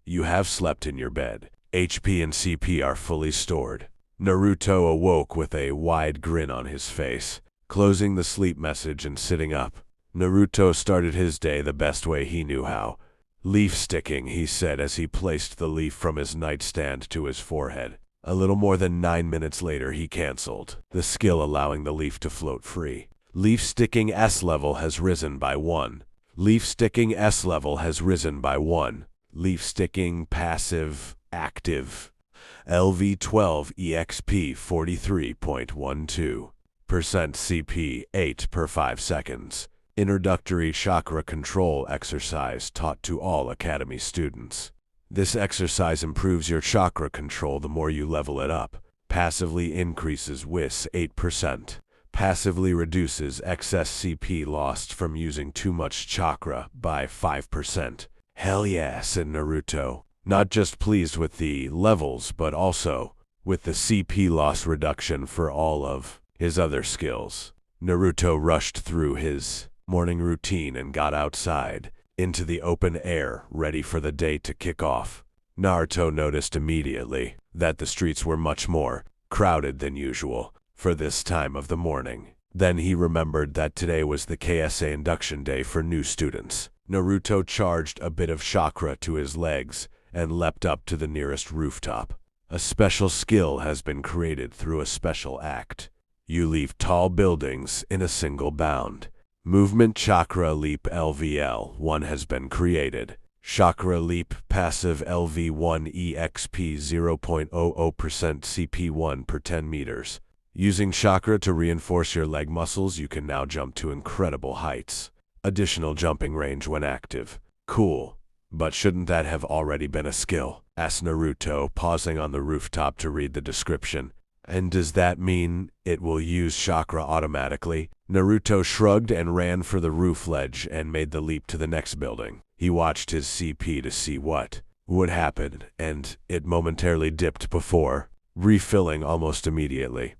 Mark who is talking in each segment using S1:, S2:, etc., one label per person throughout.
S1: You have slept in your bed. HP and CP are fully stored. Naruto awoke with a wide grin on his face. Closing the sleep message and sitting up, Naruto started his day the best way he knew how. Leaf sticking, he said as he placed the leaf from his nightstand to his forehead. A little more than 9 minutes later, he cancelled the skill allowing the leaf to float free. Leaf sticking S level has risen by 1. Leaf sticking S level has risen by 1. Leaf sticking passive active. LV12 EXP 43.12%. CP 8 per 5 seconds. Introductory chakra control exercise taught to all Academy students. This exercise improves your chakra control the more you level it up. Passively increases WIS 8%. Passively reduces excess CP lost from using too much chakra by 5%. Hell yeah, said Naruto. Not just pleased with the levels, but also with the CP loss reduction for all of his other skills. Naruto rushed through his morning routine and got outside, into the open air, ready for the day to kick off. Naruto noticed immediately that the streets were much more crowded than usual for this time of the morning. Then he remembered that today was the KSA induction day for new students. Naruto charged a bit of chakra to his legs and leapt up to the nearest rooftop. A special skill has been created through a special act. You leave tall buildings in a single bound. Movement Chakra Leap LVL1 has been created. Chakra Leap Passive LV1 EXP 0.00% CP1 per 10 meters. Using chakra to reinforce your leg muscles, you can now jump to incredible heights. Additional jumping range when active. Cool. But shouldn't that have already been a skill? Asked Naruto, pausing on the rooftop to read the description. And does that mean it will use chakra automatically? Naruto shrugged and ran for the roof ledge and made the leap to the next building. He watched his CP to see what would happen, and it momentarily dipped before refilling almost immediately.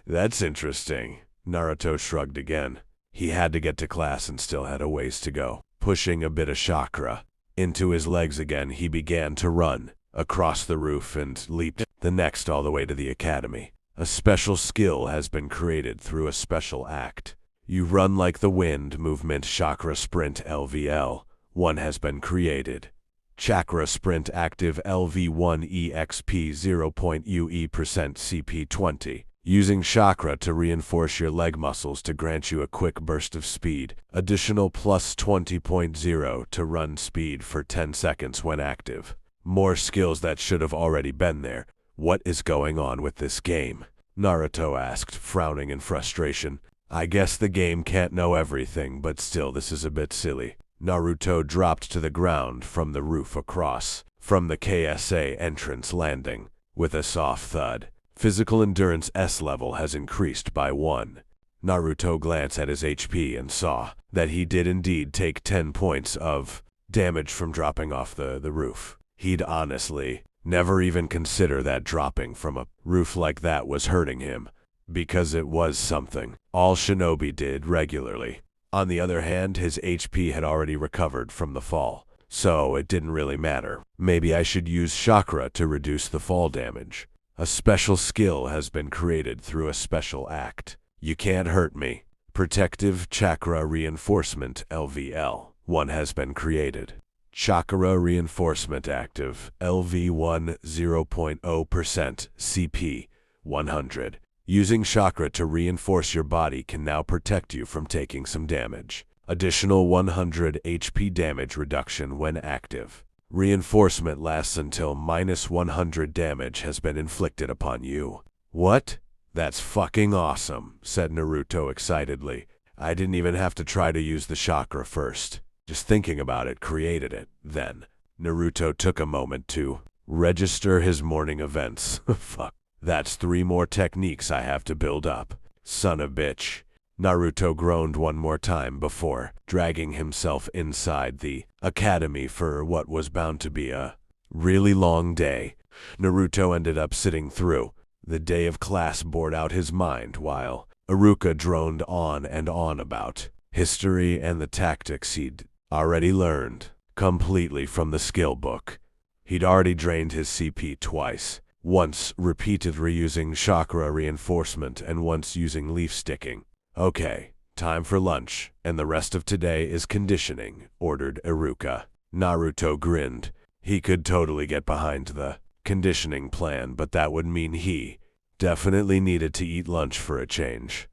S1: That's interesting. Naruto shrugged again. He had to get to class and still had a ways to go. Pushing a bit of chakra into his legs again, he began to run across the roof and leaped the next all the way to the academy. A special skill has been created through a special act. You run like the wind. Movement Chakra Sprint LVL1 has been created. Chakra Sprint Active LV1 EXP 0.UE% CP20. Using chakra to reinforce your leg muscles to grant you a quick burst of speed. Additional plus 20.0 to run speed for 10 seconds when active. More skills that should have already been there. What is going on with this game? Naruto asked, frowning in frustration. I guess the game can't know everything, but still this is a bit silly. Naruto dropped to the ground from the roof across from the KSA entrance landing with a soft thud. Physical endurance S level has increased by 1. Naruto glanced at his HP and saw that he did indeed take 10 points of damage from dropping off the roof. He'd honestly never even consider that dropping from a roof like that was hurting him, because it was something all shinobi did regularly. On the other hand, his HP had already recovered from the fall, so it didn't really matter. Maybe I should use chakra to reduce the fall damage. A special skill has been created through a special act. You can't hurt me. Protective Chakra Reinforcement LVL1 has been created. Chakra Reinforcement Active LV1 0.0% CP 100. Using chakra to reinforce your body can now protect you from taking some damage. Additional 100 HP damage reduction when active. Reinforcement lasts until minus 100 damage has been inflicted upon you. What? That's fucking awesome, said Naruto excitedly. I didn't even have to try to use the chakra first. Just thinking about it created it. Then, Naruto took a moment to register his morning events. Fuck. That's 3 more techniques I have to build up. Son of bitch. Naruto groaned one more time before dragging himself inside the academy for what was bound to be a really long day. Naruto ended up sitting through the day of class, bored out his mind, while Iruka droned on and on about history and the tactics he'd already learned. completely from the skill book. He'd already drained his CP twice, once repeated reusing chakra reinforcement and once using leaf sticking. Okay, time for lunch, and the rest of today is conditioning, ordered Iruka. Naruto grinned. He could totally get behind the conditioning plan, but that would mean he definitely needed to eat lunch for a change.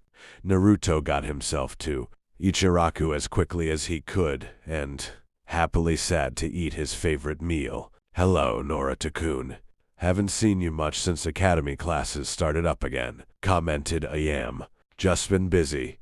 S1: Naruto got himself to Ichiraku as quickly as he could, and happily sat to eat his favorite meal. Hello, Naruto-kun. Haven't seen you much since academy classes started up again, commented Ayam. Just been busy.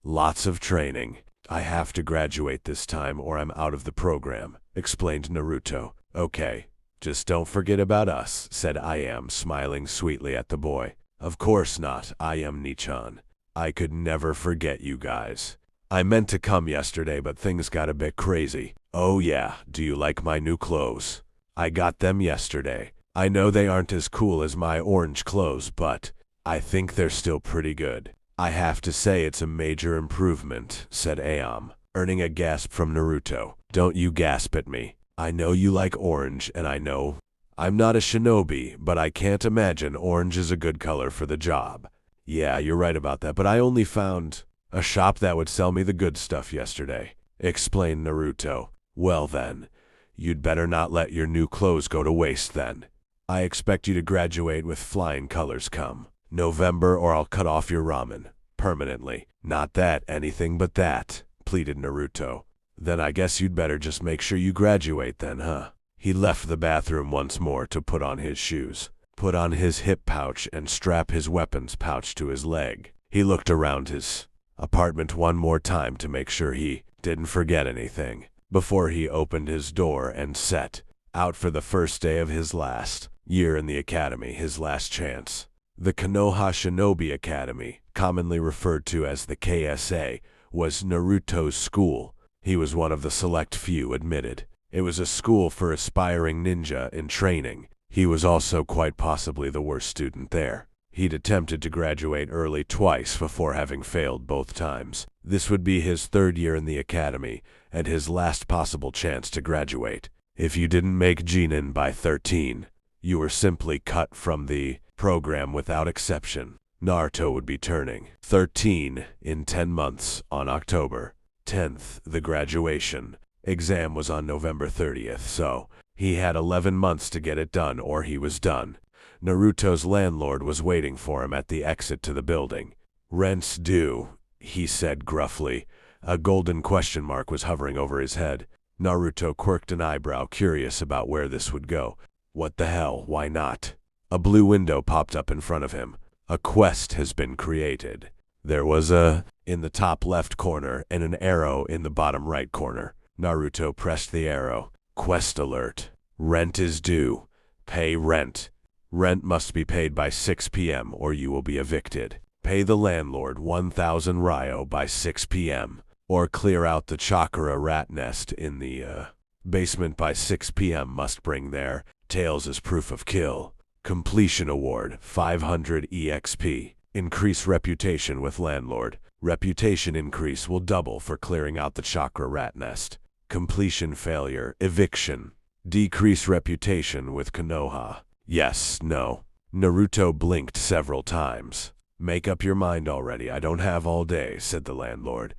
S1: Lots of training. I have to graduate this time or I'm out of the program, explained Naruto. Okay, just don't forget about us, said Ayam, smiling sweetly at the boy. Of course not, Ayam Nichan. I could never forget you guys. I meant to come yesterday, but things got a bit crazy. Oh yeah, do you like my new clothes? I got them yesterday. I know they aren't as cool as my orange clothes, but I think they're still pretty good. I have to say it's a major improvement, said Ayam, earning a gasp from Naruto. Don't you gasp at me. I know you like orange, and I know I'm not a shinobi, but I can't imagine orange is a good color for the job. Yeah, you're right about that, but I only found a shop that would sell me the good stuff yesterday, explained Naruto. Well then, you'd better not let your new clothes go to waste then. I expect you to graduate with flying colors come November, or I'll cut off your ramen permanently. Not that, anything but that, pleaded Naruto. Then I guess you'd better just make sure you graduate then, huh? He left the bathroom once more to put on his shoes, put on his hip pouch, and strap his weapons pouch to his leg. He looked around his apartment one more time to make sure he didn't forget anything before he opened his door and set out for the first day of his last year in the academy, his last chance. The Konoha Shinobi Academy, commonly referred to as the KSA, was Naruto's school. He was one of the select few admitted. It was a school for aspiring ninja in training. He was also quite possibly the worst student there. He'd attempted to graduate early twice before having failed both times. This would be his third year in the academy, and his last possible chance to graduate. If you didn't make Jinin by 13, you were simply cut from the program without exception. Naruto would be turning 13 in 10 months on October 10th. The graduation exam was on November 30th, so he had 11 months to get it done or he was done. Naruto's landlord was waiting for him at the exit to the building. Rent's due, he said gruffly. A golden question mark was hovering over his head. Naruto quirked an eyebrow, curious about where this would go. What the hell, why not? A blue window popped up in front of him. A quest has been created. There was a in the top left corner and an arrow in the bottom right corner. Naruto pressed the arrow. Quest alert. Rent is due. Pay rent. Rent must be paid by 6 p.m. or you will be evicted. Pay the landlord 1,000 ryo by 6 p.m. or clear out the chakra rat nest in the basement by 6 p.m. Must bring their tails as proof of kill. Completion award 500 EXP. Increase reputation with landlord. Reputation increase will double for clearing out the chakra rat nest. Completion failure, eviction. Decrease reputation with Konoha. Yes, no. Naruto blinked several times. Make up your mind already, I don't have all day, said the landlord.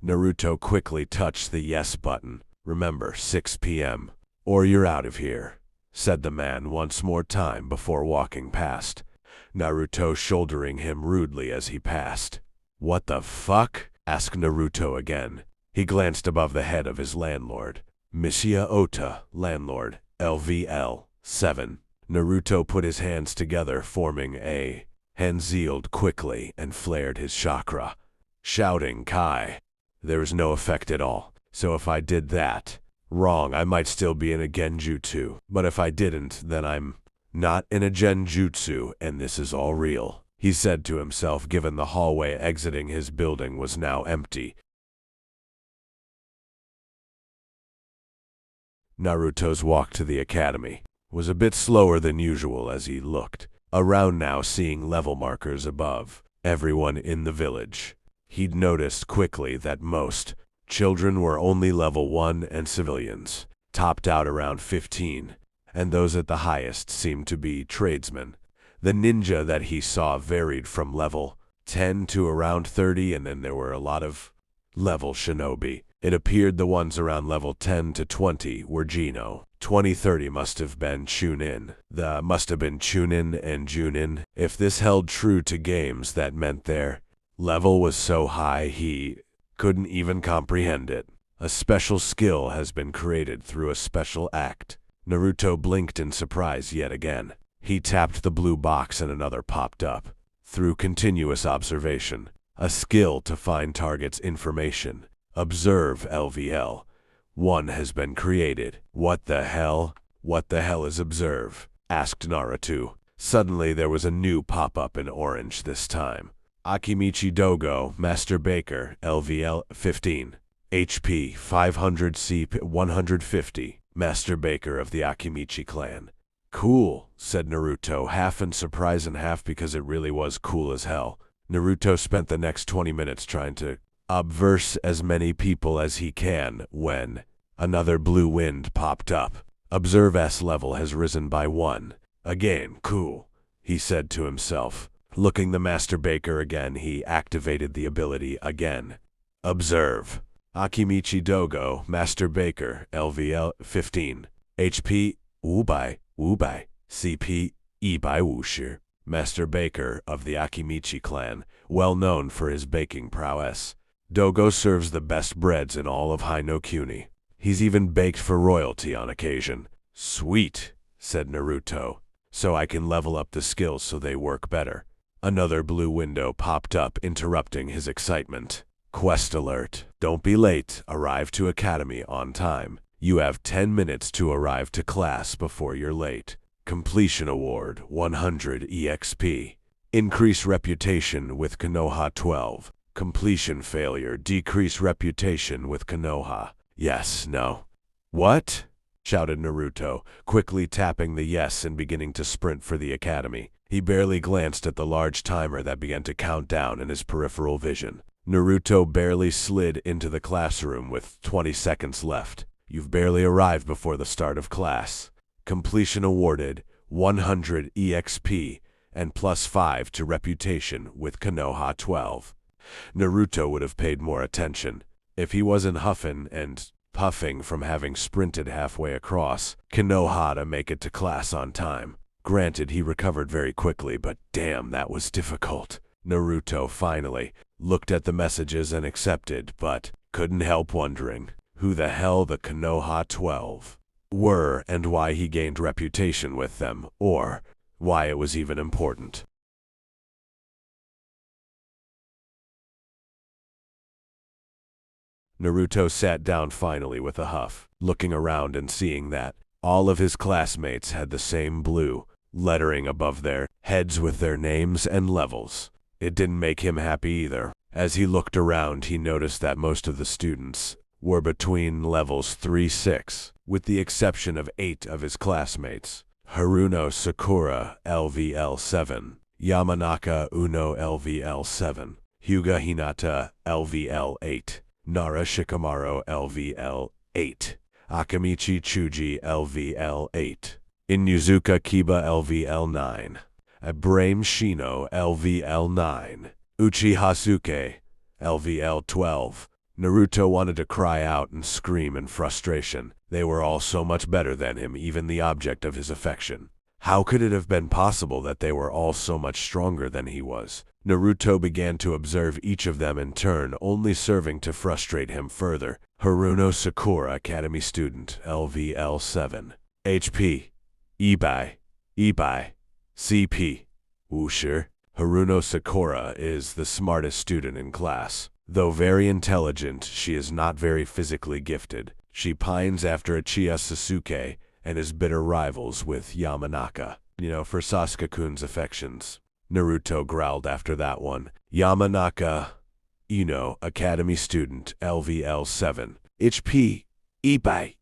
S1: Naruto quickly touched the yes button. Remember, 6 p.m. or you're out of here, said the man once more time before walking past. Naruto shouldering him rudely as he passed. What the fuck? Asked Naruto again. He glanced above the head of his landlord. Missia Ota, landlord, LVL, 7. Naruto put his hands together, forming a hand-sealed quickly, and flared his chakra, shouting Kai. There was no effect at all, so if I did that wrong, I might still be in a genjutsu, but if I didn't, then I'm not in a genjutsu, and this is all real, he said to himself, given the hallway exiting his building was now empty. Naruto's walk to the academy was a bit slower than usual as he looked around now, seeing level markers above everyone in the village. He'd noticed quickly that most children were only level 1 and civilians topped out around 15, and those at the highest seemed to be tradesmen. The ninja that he saw varied from level 10 to around 30, and then there were a lot of level shinobi. It appeared the ones around level 10 to 20 were Gino. 20-30 must have been Chunin. Must have been Chunin and Junin. If this held true to games, that meant their level was so high he couldn't even comprehend it. A special skill has been created through a special act. Naruto blinked in surprise yet again. He tapped the blue box and another popped up. Through continuous observation, a skill to find targets' information. Observe LVL. One has been created. What the hell? What the hell is observe? Asked Naruto. Suddenly there was a new pop-up in orange this time. Akimichi Dogo, Master Baker, LVL 15. HP 500 CP 150. Master Baker of the Akimichi clan. Cool, said Naruto, half in surprise and half because it really was cool as hell. Naruto spent the next 20 minutes trying to obverse as many people as he can when another blue wind popped up. Observe S level has risen by 1. Again, cool, he said to himself. Looking the Master Baker again, he activated the ability again. Observe. Akimichi Dogo, Master Baker, LVL 15. HP, Ubai, CP, Ibai Wushi. Master Baker of the Akimichi clan, well known for his baking prowess. Dogo serves the best breads in all of Hinokuni. He's even baked for royalty on occasion. Sweet, said Naruto, so I can level up the skills so they work better. Another blue window popped up, interrupting his excitement. Quest alert. Don't be late. Arrive to Academy on time. You have 10 minutes to arrive to class before you're late. Completion award 100 EXP. Increase reputation with Konoha 12. Completion failure. Decrease reputation with Konoha. Yes, no. What? Shouted Naruto, quickly tapping the yes and beginning to sprint for the academy. He barely glanced at the large timer that began to count down in his peripheral vision. Naruto barely slid into the classroom with 20 seconds left. You've barely arrived before the start of class. Completion awarded 100 EXP and +5 to reputation with Konoha 12. Naruto would have paid more attention if he wasn't huffing and puffing from having sprinted halfway across Konoha to make it to class on time. Granted, he recovered very quickly, but damn, that was difficult. Naruto finally looked at the messages and accepted, but couldn't help wondering who the hell the Konoha 12 were and why he gained reputation with them, or why it was even important. Naruto sat down finally with a huff, looking around and seeing that all of his classmates had the same blue lettering above their heads with their names and levels. It didn't make him happy either. As he looked around, he noticed that most of the students were between levels 3-6, with the exception of 8 of his classmates. Haruno Sakura, LVL 7, Yamanaka Uno LVL 7, Hyuga Hinata LVL 8, Nara Shikamaru LVL 8, Akimichi Chuji LVL 8, Inuzuka Kiba LVL 9, Abraham Shino LVL 9, Uchiha Hasuke LVL 12. Naruto wanted to cry out and scream in frustration. They were all so much better than him, even the object of his affection. How could it have been possible that they were all so much stronger than he was? Naruto began to observe each of them in turn, only serving to frustrate him further. Haruno Sakura, Academy student, LVL 7. HP. Ibai. CP. Wushi. Haruno Sakura is the smartest student in class. Though very intelligent, she is not very physically gifted. She pines after Uchiha Sasuke and is bitter rivals with Yamanaka. For Sasuke-kun's affections. Naruto growled after that one. Yamanaka, Academy student, LVL 7. HP, Ibai,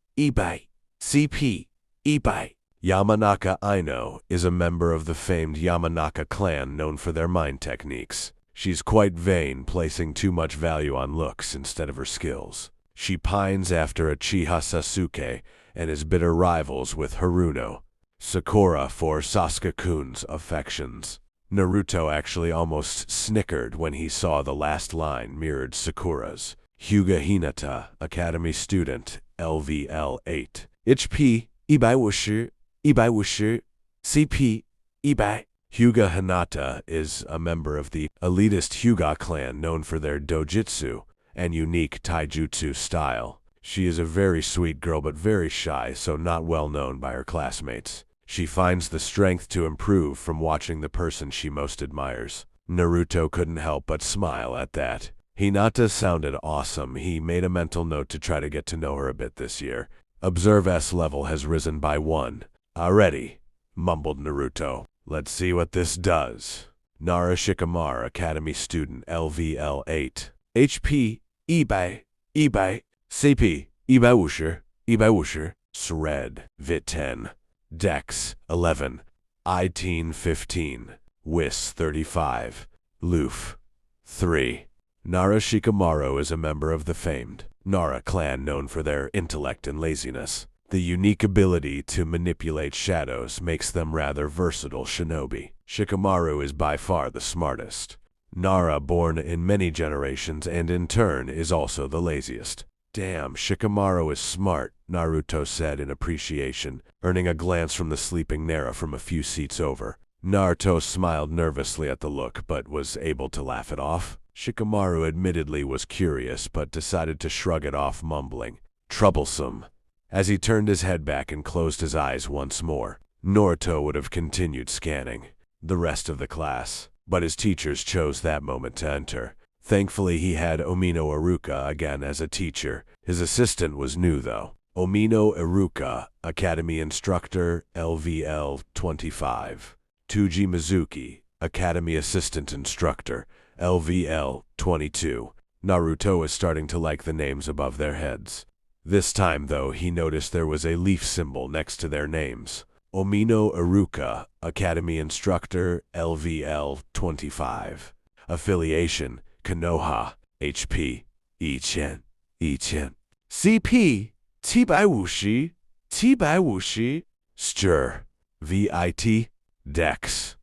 S1: CP, Ibai. Yamanaka Ino is a member of the famed Yamanaka clan known for their mind techniques. She's quite vain, placing too much value on looks instead of her skills. She pines after Uchiha Sasuke and is bitter rivals with Haruno. Sakura for Sasuke-kun's affections. Naruto actually almost snickered when he saw the last line mirrored Sakura's. Hyuga Hinata, Academy Student, LVL 8. HP, 150, 150, CP, 100. Hyuga Hinata is a member of the elitist Hyuga clan known for their dojutsu and unique taijutsu style. She is a very sweet girl but very shy, so not well known by her classmates. She finds the strength to improve from watching the person she most admires. Naruto couldn't help but smile at that. Hinata sounded awesome. He made a mental note to try to get to know her a bit this year. Observe S level has risen by 1. Already, mumbled Naruto. Let's see what this does. Nara Shikamaru, Academy Student, LVL 8. HP, 100, 100. CP, 150, 150. Sred, Vit 10. Dex, 11. I-Teen 15. Whis 35. Loof, 3. Nara Shikamaru is a member of the famed Nara clan known for their intellect and laziness. The unique ability to manipulate shadows makes them rather versatile shinobi. Shikamaru is by far the smartest. Nara born in many generations and in turn is also the laziest. Damn, Shikamaru is smart, Naruto said in appreciation, earning a glance from the sleeping Nara from a few seats over. Naruto smiled nervously at the look, but was able to laugh it off. Shikamaru admittedly was curious, but decided to shrug it off, mumbling, "Troublesome." As he turned his head back and closed his eyes once more, Naruto would have continued scanning the rest of the class, but his teachers chose that moment to enter. Thankfully, he had Omino Iruka again as a teacher. His assistant was new, though. Omino Iruka, Academy Instructor, LVL 25. Tuji Mizuki, Academy Assistant Instructor, LVL 22. Naruto was starting to like the names above their heads. This time, though, he noticed there was a leaf symbol next to their names. Omino Iruka, Academy Instructor, LVL 25. Affiliation, Konoha, HP, 1000, 1000. CP, 750, 750. Stir, VIT, Dex,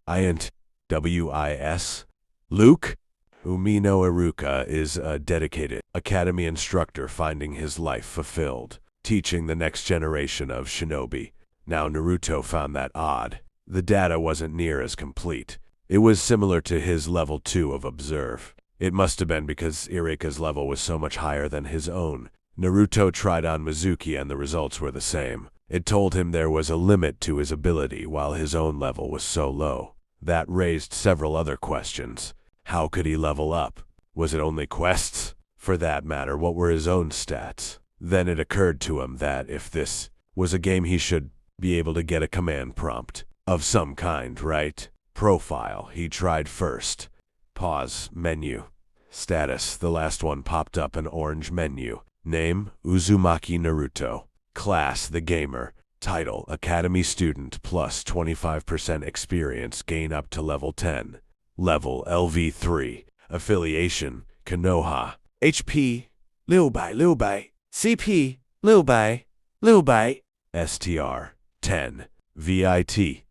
S1: INT, WIS. Luke? Umino Iruka is a dedicated academy instructor finding his life fulfilled, teaching the next generation of shinobi. Now Naruto found that odd. The data wasn't near as complete. It was similar to his level 2 of Observe. It must have been because Iruka's level was so much higher than his own. Naruto tried on Mizuki and the results were the same. It told him there was a limit to his ability while his own level was so low. That raised several other questions. How could he level up? Was it only quests? For that matter, what were his own stats? Then it occurred to him that if this was a game, he should be able to get a command prompt of some kind, right? Profile, he tried first. Pause, menu. Status, the last one popped up an orange menu. Name, Uzumaki Naruto. Class, the gamer. Title, Academy Student plus 25% experience gain up to level 10. Level, LV3. Affiliation, Konoha. HP, 600, CP, 600. STR, 10. VIT,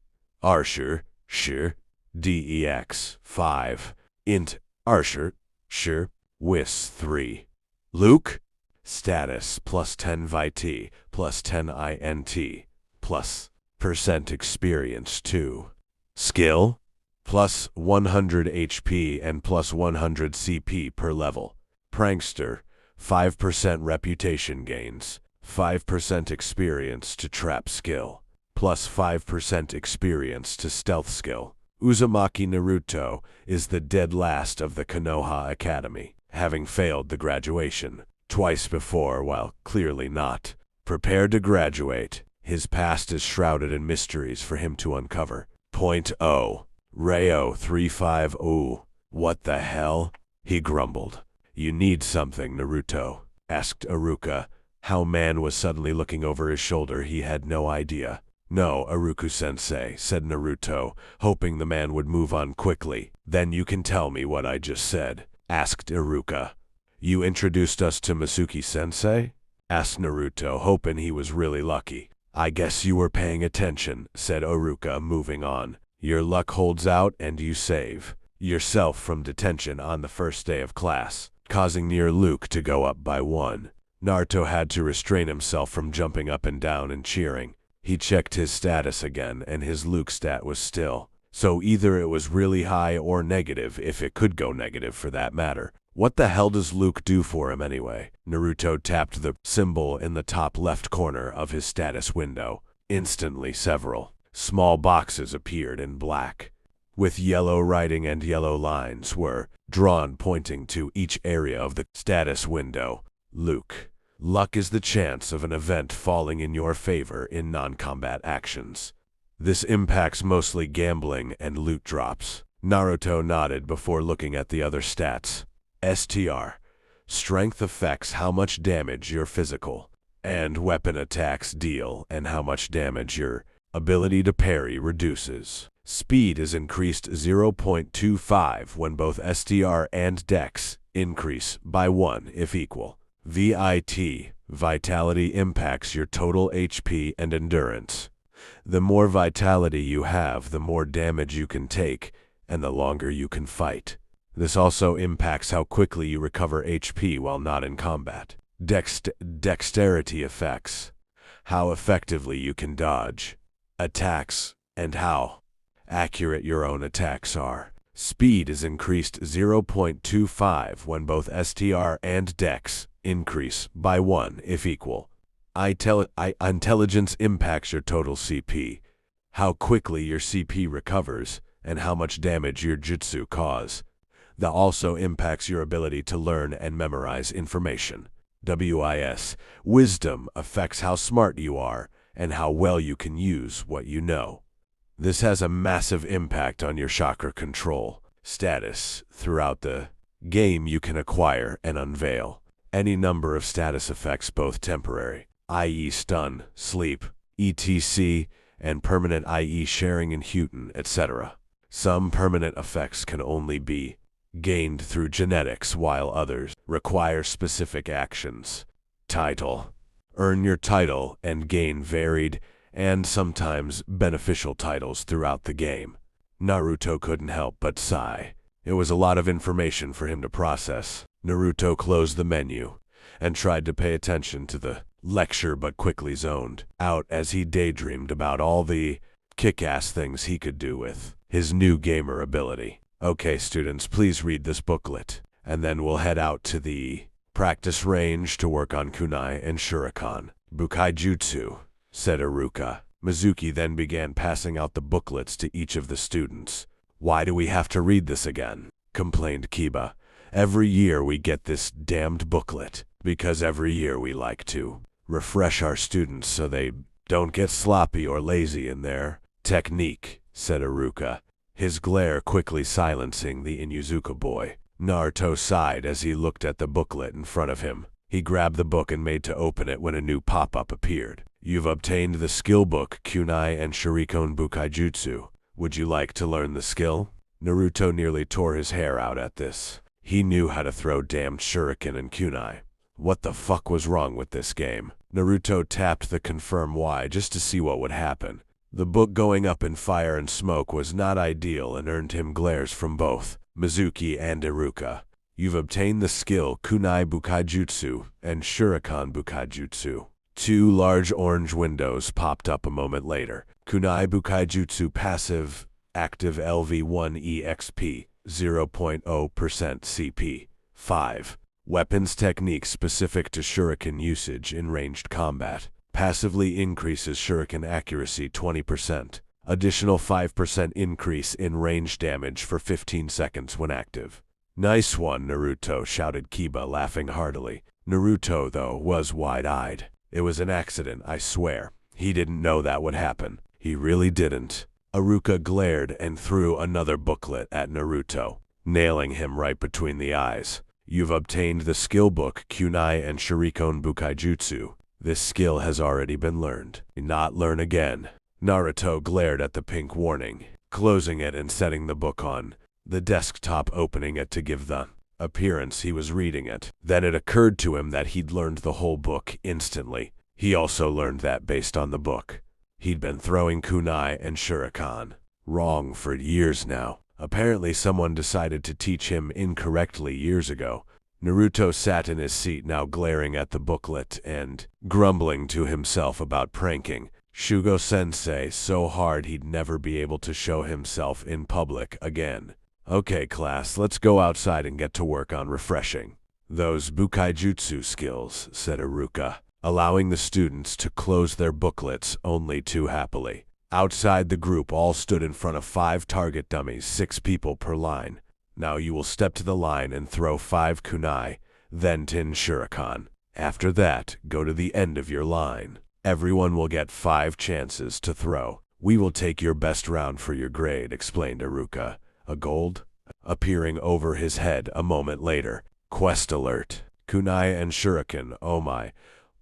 S1: Arsher, Shir, DEX, 5. Int, Arsher, Shir, Whis, 3. Luke? Status, plus 10 VIT, plus 10 INT, plus % experience 2. Skill? Plus 100 HP and plus 100 CP per level. Prankster, 5% reputation gains, 5% experience to trap skill, plus 5% experience to stealth skill. Uzumaki Naruto is the dead last of the Konoha Academy, having failed the graduation twice before while clearly not prepared to graduate. His past is shrouded in mysteries for him to uncover. .0. Rayo 350. What the hell? He grumbled. You need something, Naruto, asked Iruka. How man was suddenly looking over his shoulder, he had no idea. No, Iruku-sensei, said Naruto, hoping the man would move on quickly. Then you can tell me what I just said, asked Iruka. You introduced us to Masuki-sensei? asked Naruto, hoping he was really lucky. I guess you were paying attention, said Iruka, moving on. Your luck holds out and you save yourself from detention on the first day of class, causing near Luke to go up by 1. Naruto had to restrain himself from jumping up and down and cheering. He checked his status again, and his Luke stat was still. So either it was really high or negative, if it could go negative for that matter. What the hell does Luke do for him anyway? Naruto tapped the symbol in the top left corner of his status window. Instantly several small boxes appeared in black, with yellow writing, and yellow lines were drawn pointing to each area of the status window. Luke. Luck is the chance of an event falling in your favor in non-combat actions. This impacts mostly gambling and loot drops. Naruto nodded before looking at the other stats. STR. Strength affects how much damage your physical and weapon attacks deal and how much damage your ability to parry reduces. Speed is increased 0.25 when both STR and Dex increase by 1 if equal. VIT. Vitality impacts your total HP and endurance. The more vitality you have, the more damage you can take, and the longer you can fight. This also impacts how quickly you recover HP while not in combat. Dexterity effects. How effectively you can dodge attacks, and how accurate your own attacks are. Speed is increased 0.25 when both STR and Dex increase by 1 if equal. Intelligence impacts your total CP, how quickly your CP recovers, and how much damage your jutsu cause. That also impacts your ability to learn and memorize information. WIS. Wisdom affects how smart you are and how well you can use what you know. This has a massive impact on your chakra control status. Throughout the game, you can acquire and unveil any number of status effects, both temporary, i.e. stun, sleep, etc., and permanent, i.e. sharing and Huten, etc. Some permanent effects can only be gained through genetics, while others require specific actions. Title. Earn your title and gain varied and sometimes beneficial titles throughout the game. Naruto couldn't help but sigh. It was a lot of information for him to process. Naruto closed the menu and tried to pay attention to the lecture, but quickly zoned out as he daydreamed about all the kick-ass things he could do with his new gamer ability. Okay, students, please read this booklet, and then we'll head out to the practice range to work on kunai and shuriken. Bukai Jutsu, said Iruka. Mizuki then began passing out the booklets to each of the students. Why do we have to read this again? Complained Kiba. Every year we get this damned booklet, because every year we like to refresh our students so they don't get sloppy or lazy in their technique, said Iruka, his glare quickly silencing the Inuzuka boy. Naruto sighed as he looked at the booklet in front of him. He grabbed the book and made to open it when a new pop-up appeared. You've obtained the skill book Kunai and Shuriken Bukaijutsu. Would you like to learn the skill? Naruto nearly tore his hair out at this. He knew how to throw damned shuriken and kunai. What the fuck was wrong with this game? Naruto tapped the confirm Y just to see what would happen. The book going up in fire and smoke was not ideal and earned him glares from both Mizuki and Iruka. You've obtained the skill Kunai Bukaijutsu and Shuriken Bukaijutsu. Two large orange windows popped up a moment later. Kunai Bukaijutsu passive, active LV1 EXP, 0.0% CP. 5. Weapons technique specific to shuriken usage in ranged combat. Passively increases shuriken accuracy 20%. Additional 5% increase in range damage for 15 seconds when active. Nice one, Naruto, shouted Kiba, laughing heartily. Naruto, though, was wide-eyed. It was an accident, I swear. He didn't know that would happen. He really didn't. Iruka glared and threw another booklet at Naruto, nailing him right between the eyes. You've obtained the skill book Kunai and Shuriken Bukaijutsu. This skill has already been learned. Not learn again. Naruto glared at the pink warning, closing it and setting the book on the desktop, opening it to give the appearance he was reading it. Then it occurred to him that he'd learned the whole book instantly. He also learned that based on the book, he'd been throwing kunai and shuriken wrong for years now. Apparently someone decided to teach him incorrectly years ago. Naruto sat in his seat now, glaring at the booklet and grumbling to himself about pranking Shugo-sensei so hard he'd never be able to show himself in public again. Okay class, let's go outside and get to work on refreshing those bukaijutsu skills, said Iruka, allowing the students to close their booklets only too happily. Outside, the group all stood in front of 5 target dummies, 6 people per line. Now you will step to the line and throw 5 kunai, then 10 shuriken. After that, go to the end of your line. Everyone will get 5 chances to throw. We will take your best round for your grade, explained Iruka. A gold? Appearing over his head a moment later. Quest alert. Kunai and shuriken, oh my.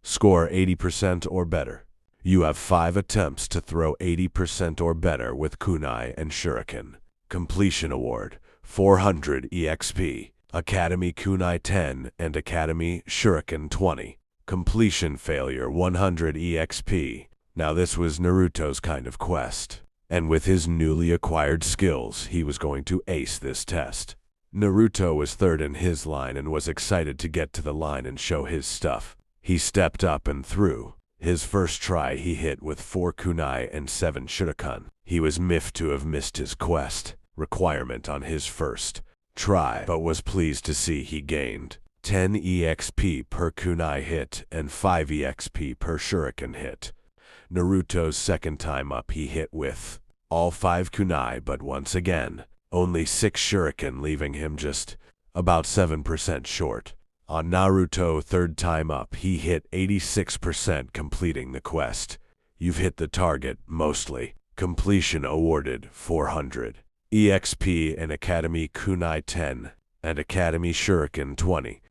S1: Score 80% or better. You have 5 attempts to throw 80% or better with kunai and shuriken. Completion award, 400 EXP. Academy kunai 10 and Academy shuriken 20. Completion failure, 100 EXP. Now this was Naruto's kind of quest. And with his newly acquired skills, he was going to ace this test. Naruto was third in his line and was excited to get to the line and show his stuff. He stepped up and threw. His first try he hit with 4 kunai and 7 shuriken. He was miffed to have missed his quest requirement on his first try, but was pleased to see he gained 10 EXP per kunai hit and 5 EXP per shuriken hit. Naruto's second time up he hit with all 5 kunai, but once again, only 6 shuriken, leaving him just about 7% short. On Naruto third time up, he hit 86%, completing the quest. You've hit the target, mostly. Completion awarded, 400 EXP and Academy kunai 10 and Academy shuriken 20.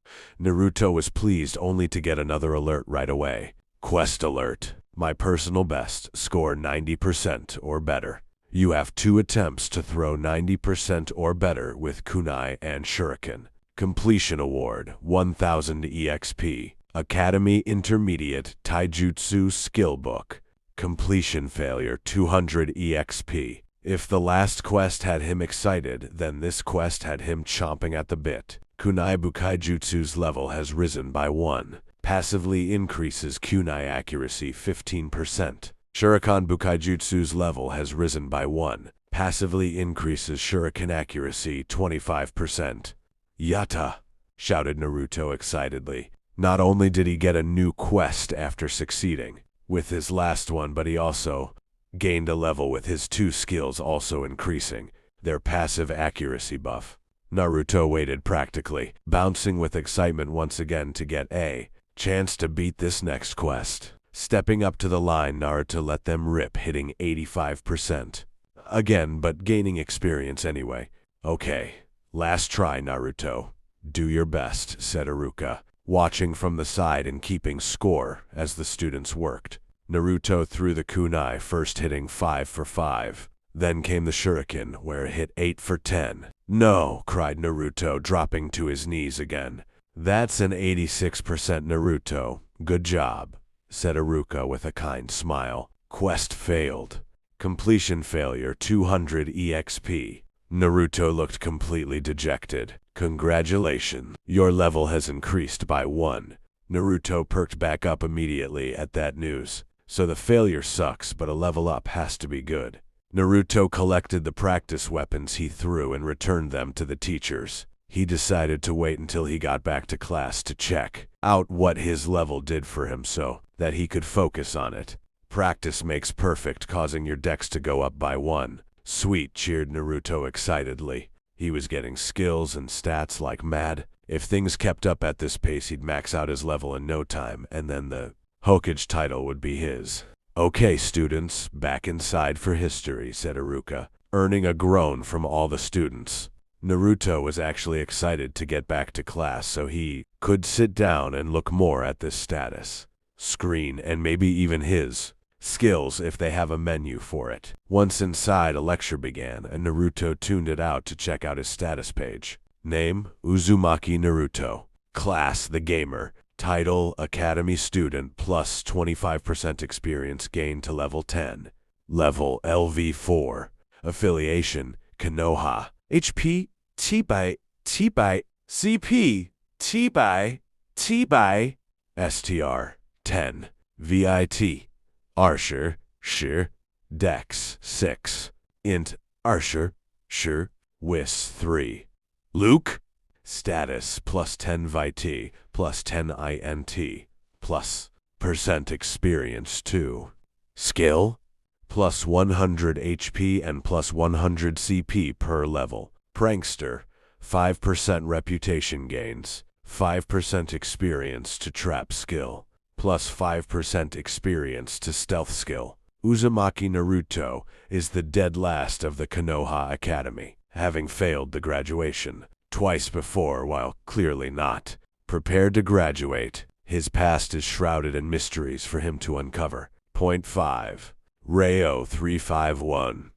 S1: Naruto was pleased only to get another alert right away. Quest alert. My personal best, score 90% or better. You have 2 attempts to throw 90% or better with kunai and shuriken. Completion award, 1000 EXP. Academy Intermediate Taijutsu Skill Book. Completion failure, 200 EXP. If the last quest had him excited, then this quest had him chomping at the bit. Kunai Bukaijutsu's level has risen by 1. Passively increases kunai accuracy 15%. Shuriken Bukaijutsu's level has risen by 1. Passively increases shuriken accuracy 25%. Yatta! Shouted Naruto excitedly. Not only did he get a new quest after succeeding with his last one, but he also gained a level with his 2 skills also increasing their passive accuracy buff. Naruto waited practically, bouncing with excitement once again to get a chance to beat this next quest. Stepping up to the line, Naruto let them rip, hitting 85%. Again, but gaining experience anyway. Okay, last try, Naruto. Do your best, said Iruka, watching from the side and keeping score as the students worked. Naruto threw the kunai, first hitting 5 for 5. Then came the shuriken, where it hit 8 for 10. No, cried Naruto, dropping to his knees again. That's an 86%, Naruto. Good job, said Iruka with a kind smile. Quest failed. Completion failure, 200 EXP. Naruto looked completely dejected. Congratulations, your level has increased by 1. Naruto perked back up immediately at that news. So the failure sucks, but a level up has to be good. Naruto collected the practice weapons he threw and returned them to the teachers. He decided to wait until he got back to class to check out what his level did for him so that he could focus on it. Practice makes perfect, causing your dex to go up by 1. Sweet, cheered Naruto excitedly. He was getting skills and stats like mad. If things kept up at this pace, he'd max out his level in no time, and then the Hokage title would be his. Okay, students, back inside for history, said Iruka, earning a groan from all the students. Naruto was actually excited to get back to class so he could sit down and look more at this status screen and maybe even his skills if they have a menu for it. Once inside, a lecture began, and Naruto tuned it out to check out his status page. Name, Uzumaki Naruto. Class, the gamer. Title, Academy Student plus 25% experience gained to level 10. Level, LV4. Affiliation, Konoha. HP, T-by, CP, T-by, STR, 10. VIT, Arsher, Shir, Dex, 6. Int, Arsher, Shir, Whis, 3. Luke, status, plus 10 VIT, plus 10 INT, plus percent experience, 2. Skill, plus 100 HP and plus 100 CP per level. Prankster, 5% reputation gains, 5% experience to trap skill, plus 5% experience to stealth skill. Uzumaki Naruto is the dead last of the Konoha Academy, having failed the graduation twice before while clearly not prepared to graduate. His past is shrouded in mysteries for him to uncover. Point 5. Rayo 351.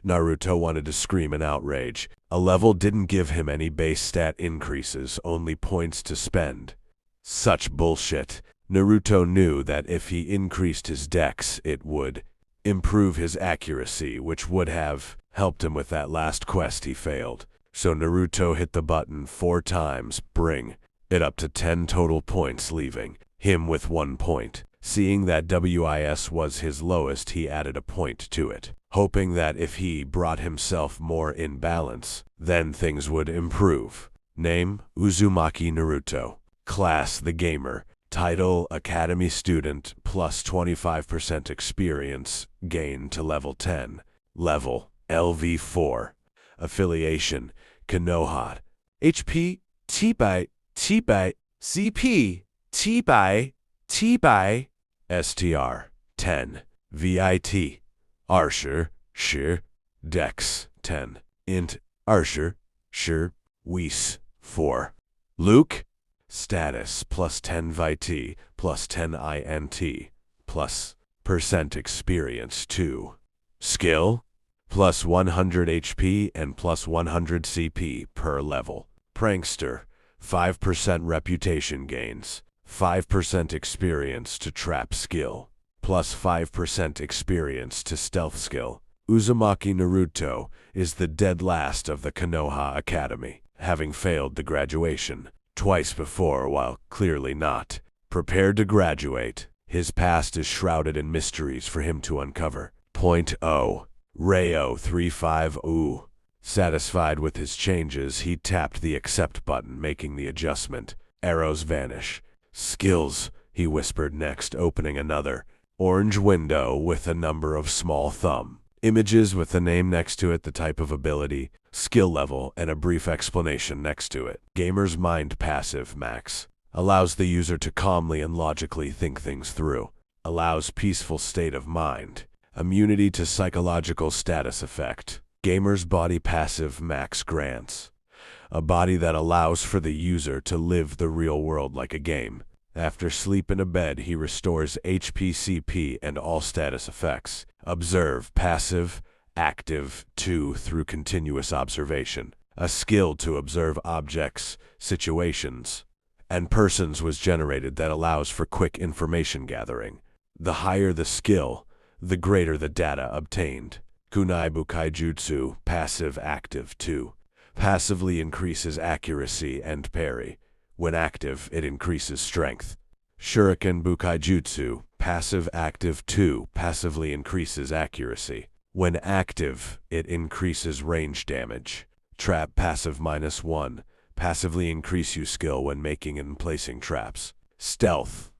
S1: Naruto wanted to scream in outrage. A level didn't give him any base stat increases, only points to spend. Such bullshit. Naruto knew that if he increased his dex, it would improve his accuracy, which would have helped him with that last quest he failed. So Naruto hit the button 4 times, bring it up to 10 total points, leaving him with 1 point. Seeing that WIS was his lowest, he added a point to it, hoping that if he brought himself more in balance, then things would improve. Name, Uzumaki Naruto. Class, the gamer. Title, Academy Student, plus 25% experience gained to level 10. Level, LV4. Affiliation, Konoha. HP, T-by, CP, T-by, STR, 10. VIT, Arsher, Shir, Dex, 10. Int, Arsher, Shir, Whis, 4. Luke, status, plus 10 VIT, plus 10 INT, plus percent experience, 2. Skill, plus 100 HP and plus 100 CP per level. Prankster, 5% reputation gains, 5% experience to trap skill, plus 5% experience to stealth skill. Uzumaki Naruto is the dead last of the Konoha Academy, having failed the graduation twice before while clearly not prepared to graduate. His past is shrouded in mysteries for him to uncover. Point 0. Rayo 350. Satisfied with his changes, he tapped the accept button, making the adjustment. Arrows vanish. Skills, he whispered next, opening another orange window with a number of small thumb images with the name next to it, the type of ability, skill level, and a brief explanation next to it. Gamer's Mind Passive Max. Allows the user to calmly and logically think things through. Allows peaceful state of mind. Immunity to psychological status effect. Gamer's Body Passive Max grants a body that allows for the user to live the real world like a game. After sleep in a bed, he restores HP, CP, and all status effects. Observe Passive, Active 2 through continuous observation. A skill to observe objects, situations, and persons was generated that allows for quick information gathering. The higher the skill, the greater the data obtained. Kunai Bukai Jutsu, Passive Active 2. Passively increases accuracy and parry. When active, it increases strength. Shuriken Bukai Jutsu, Passive Active 2, passively increases accuracy. When active, it increases range damage. Trap Passive -1, passively increase your skill when making and placing traps. Stealth,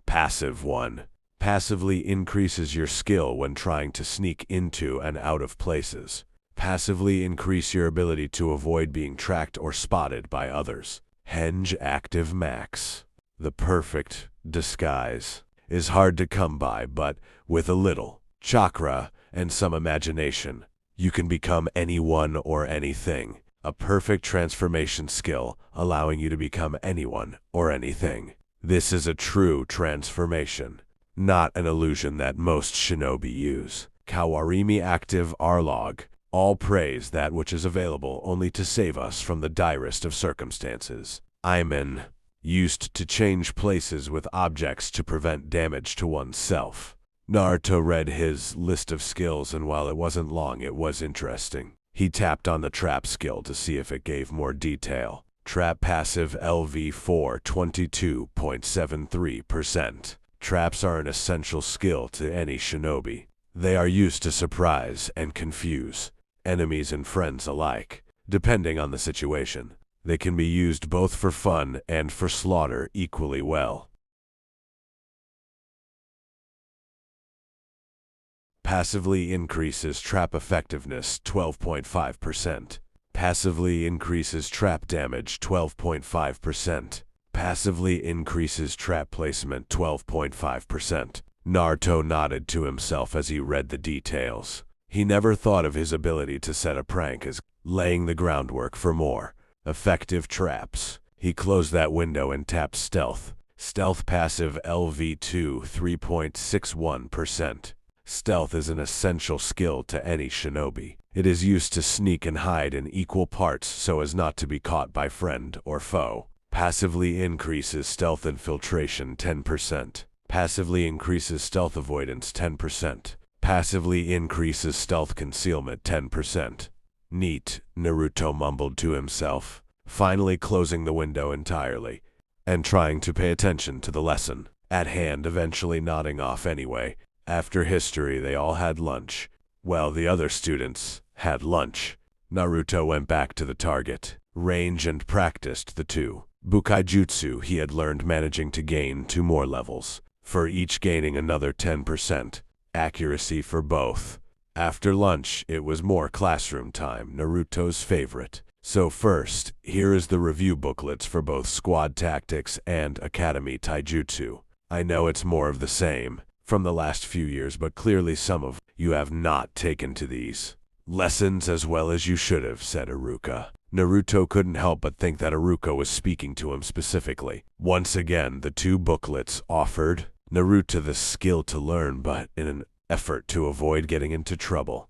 S1: Passive 1, passively increases your skill when trying to sneak into and out of places. Passively increase your ability to avoid being tracked or spotted by others. Henge Active Max. The perfect disguise is hard to come by, but with a little chakra and some imagination, you can become anyone or anything. A perfect transformation skill allowing you to become anyone or anything. This is a true transformation, not an illusion that most shinobi use. Kawarimi Active Arlog. All praise that which is available only to save us from the direst of circumstances. Aimen used to change places with objects to prevent damage to oneself. Naruto read his list of skills, and while it wasn't long, it was interesting. He tapped on the trap skill to see if it gave more detail. Trap passive LV4 22.73%. Traps are an essential skill to any shinobi. They are used to surprise and confuse enemies and friends alike, depending on the situation. They can be used both for fun and for slaughter equally well. Passively increases trap effectiveness 12.5%. Passively increases trap damage 12.5%. Passively increases trap placement 12.5%. Naruto nodded to himself as he read the details. He never thought of his ability to set a prank as laying the groundwork for more effective traps. He closed that window and tapped stealth. Stealth passive LV2 3.61%. Stealth is an essential skill to any shinobi. It is used to sneak and hide in equal parts so as not to be caught by friend or foe. Passively increases stealth infiltration 10%. Passively increases stealth avoidance 10%. Passively increases stealth concealment 10%. Neat, Naruto mumbled to himself, finally closing the window entirely, and trying to pay attention to the lesson at hand, eventually nodding off anyway. After history, they all had lunch. Well, the other students had lunch. Naruto went back to the target range and practiced the two Bukaijutsu he had learned, managing to gain 2 more levels, for each gaining another 10% accuracy for both. After lunch, it was more classroom time, Naruto's favorite. So first, here is the review booklets for both Squad Tactics and Academy Taijutsu. I know it's more of the same from the last few years, but clearly some of you have not taken to these lessons as well as you should have, said Iruka. Naruto couldn't help but think that Iruka was speaking to him specifically. Once again, the 2 booklets offered Naruto the skill to learn, but in an effort to avoid getting into trouble,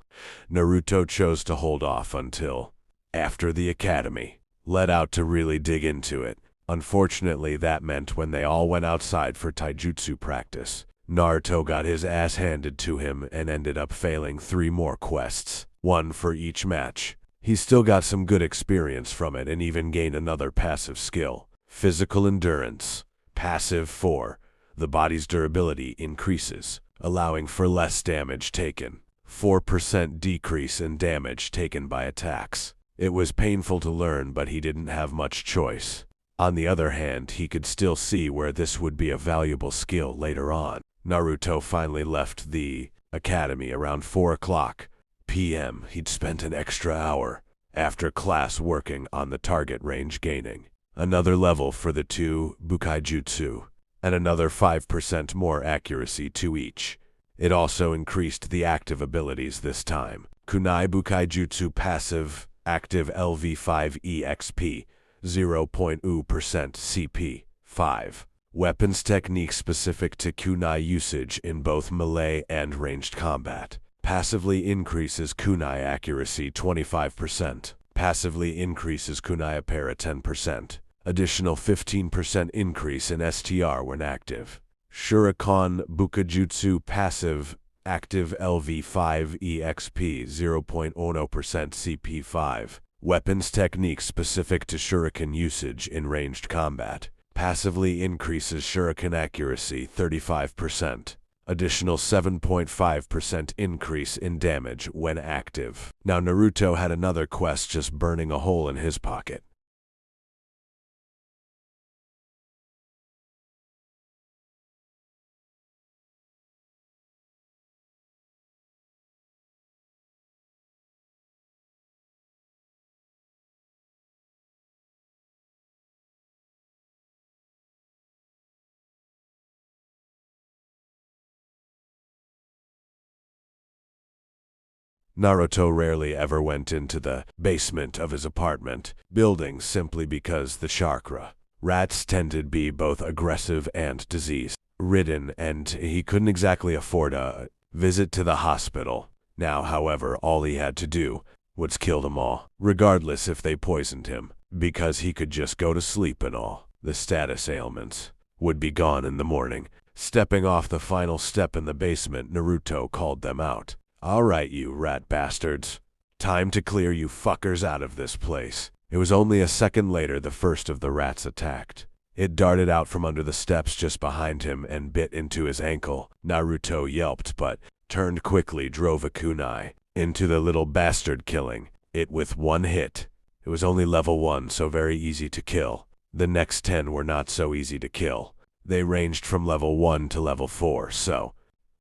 S1: Naruto chose to hold off until after the academy let out to really dig into it. Unfortunately, that meant when they all went outside for taijutsu practice, Naruto got his ass handed to him and ended up failing 3 more quests, 1 for each match. He still got some good experience from it and even gained another passive skill, physical endurance. Passive 4. The body's durability increases, allowing for less damage taken. 4% decrease in damage taken by attacks. It was painful to learn, but he didn't have much choice. On the other hand, he could still see where this would be a valuable skill later on. Naruto finally left the academy around 4 p.m. He'd spent an extra hour after class working on the target range, gaining another level for the 2 Bukaijutsu, and another 5% more accuracy to each. It also increased the active abilities this time. Kunai Bukaijutsu passive, active LV5 EXP, 0.0% CP, 5. Weapons technique specific to kunai usage in both melee and ranged combat. Passively increases kunai accuracy 25%. Passively increases kunai apara 10%. Additional 15% increase in STR when active. Shuriken Bukajutsu passive, active LV5 EXP 0.0% CP5. Weapons technique specific to shuriken usage in ranged combat. Passively increases shuriken accuracy 35%. Additional 7.5% increase in damage when active. Now Naruto had another quest just burning a hole in his pocket. Naruto rarely ever went into the basement of his apartment building simply because the chakra rats tended to be both aggressive and disease-ridden, and he couldn't exactly afford a visit to the hospital. Now, however, all he had to do was kill them all, regardless if they poisoned him, because he could just go to sleep and all the status ailments would be gone in the morning. Stepping off the final step in the basement, Naruto called them out. "All right, you rat bastards. Time to clear you fuckers out of this place." It was only a second later the first of the rats attacked. It darted out from under the steps just behind him and bit into his ankle. Naruto yelped, but turned quickly, drove a kunai into the little bastard, killing it with one hit. It was only level 1, so very easy to kill. The next 10 were not so easy to kill. They ranged from level 1 to level 4, so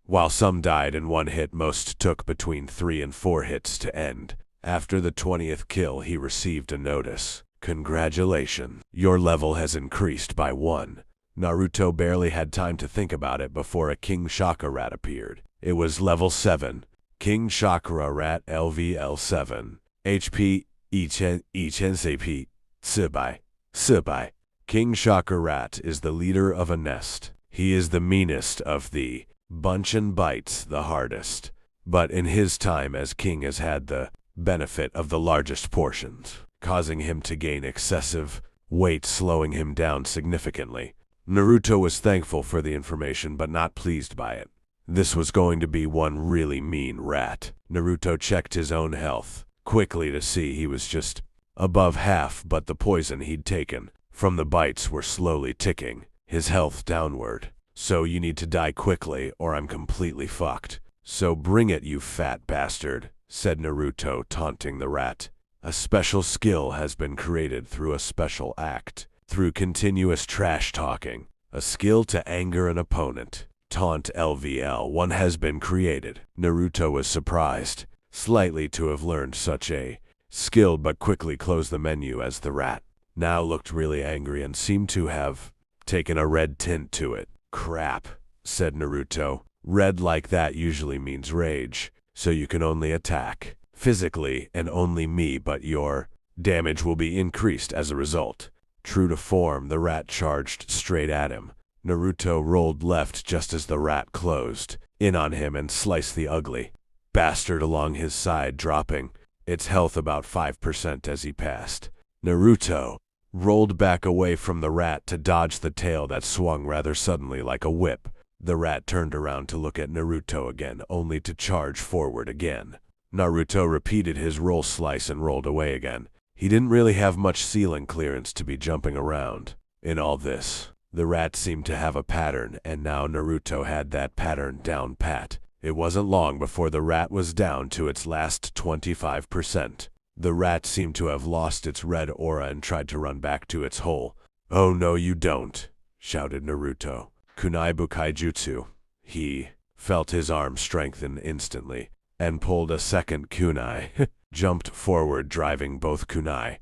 S1: while some died in one hit, most took between 3 and 4 hits to end. After the 20th kill, he received a notice. "Congratulations, your level has increased by 1. Naruto barely had time to think about it before a King Chakra rat appeared. It was level 7. King Chakra rat LVL 7. HP 1000 CP 400. King Chakra rat is the leader of a nest. He is the meanest of the bunch and bites the hardest. But in his time as king has had the benefit of the largest portions, causing him to gain excessive weight, slowing him down significantly. Naruto was thankful for the information, but not pleased by it. This was going to be one really mean rat. Naruto checked his own health quickly to see he was just above half, but the poison he'd taken from the bites were slowly ticking his health downward. "So you need to die quickly, or I'm completely fucked. So bring it, you fat bastard," said Naruto, taunting the rat. "A special skill has been created through a special act. Through continuous trash talking, a skill to anger an opponent. Taunt LVL 1 has been created." Naruto was surprised slightly to have learned such a skill, but quickly closed the menu as the rat now looked really angry and seemed to have taken a red tint to it. "Crap," said Naruto. "Red like that usually means rage, so you can only attack physically and only me, but your damage will be increased as a result." True to form, the rat charged straight at him. Naruto rolled left just as the rat closed in on him and sliced the ugly bastard along his side, dropping its health about 5% as he passed. Naruto rolled back away from the rat to dodge the tail that swung rather suddenly like a whip. The rat turned around to look at Naruto again, only to charge forward again. Naruto repeated his roll slice and rolled away again. He didn't really have much ceiling clearance to be jumping around. In all this, the rat seemed to have a pattern, and now Naruto had that pattern down pat. It wasn't long before the rat was down to its last 25%. The rat seemed to have lost its red aura and tried to run back to its hole. "Oh no you don't," shouted Naruto. "Kunai Bukai Jutsu." He felt his arm strengthen instantly and pulled a second kunai, jumped forward, driving both kunai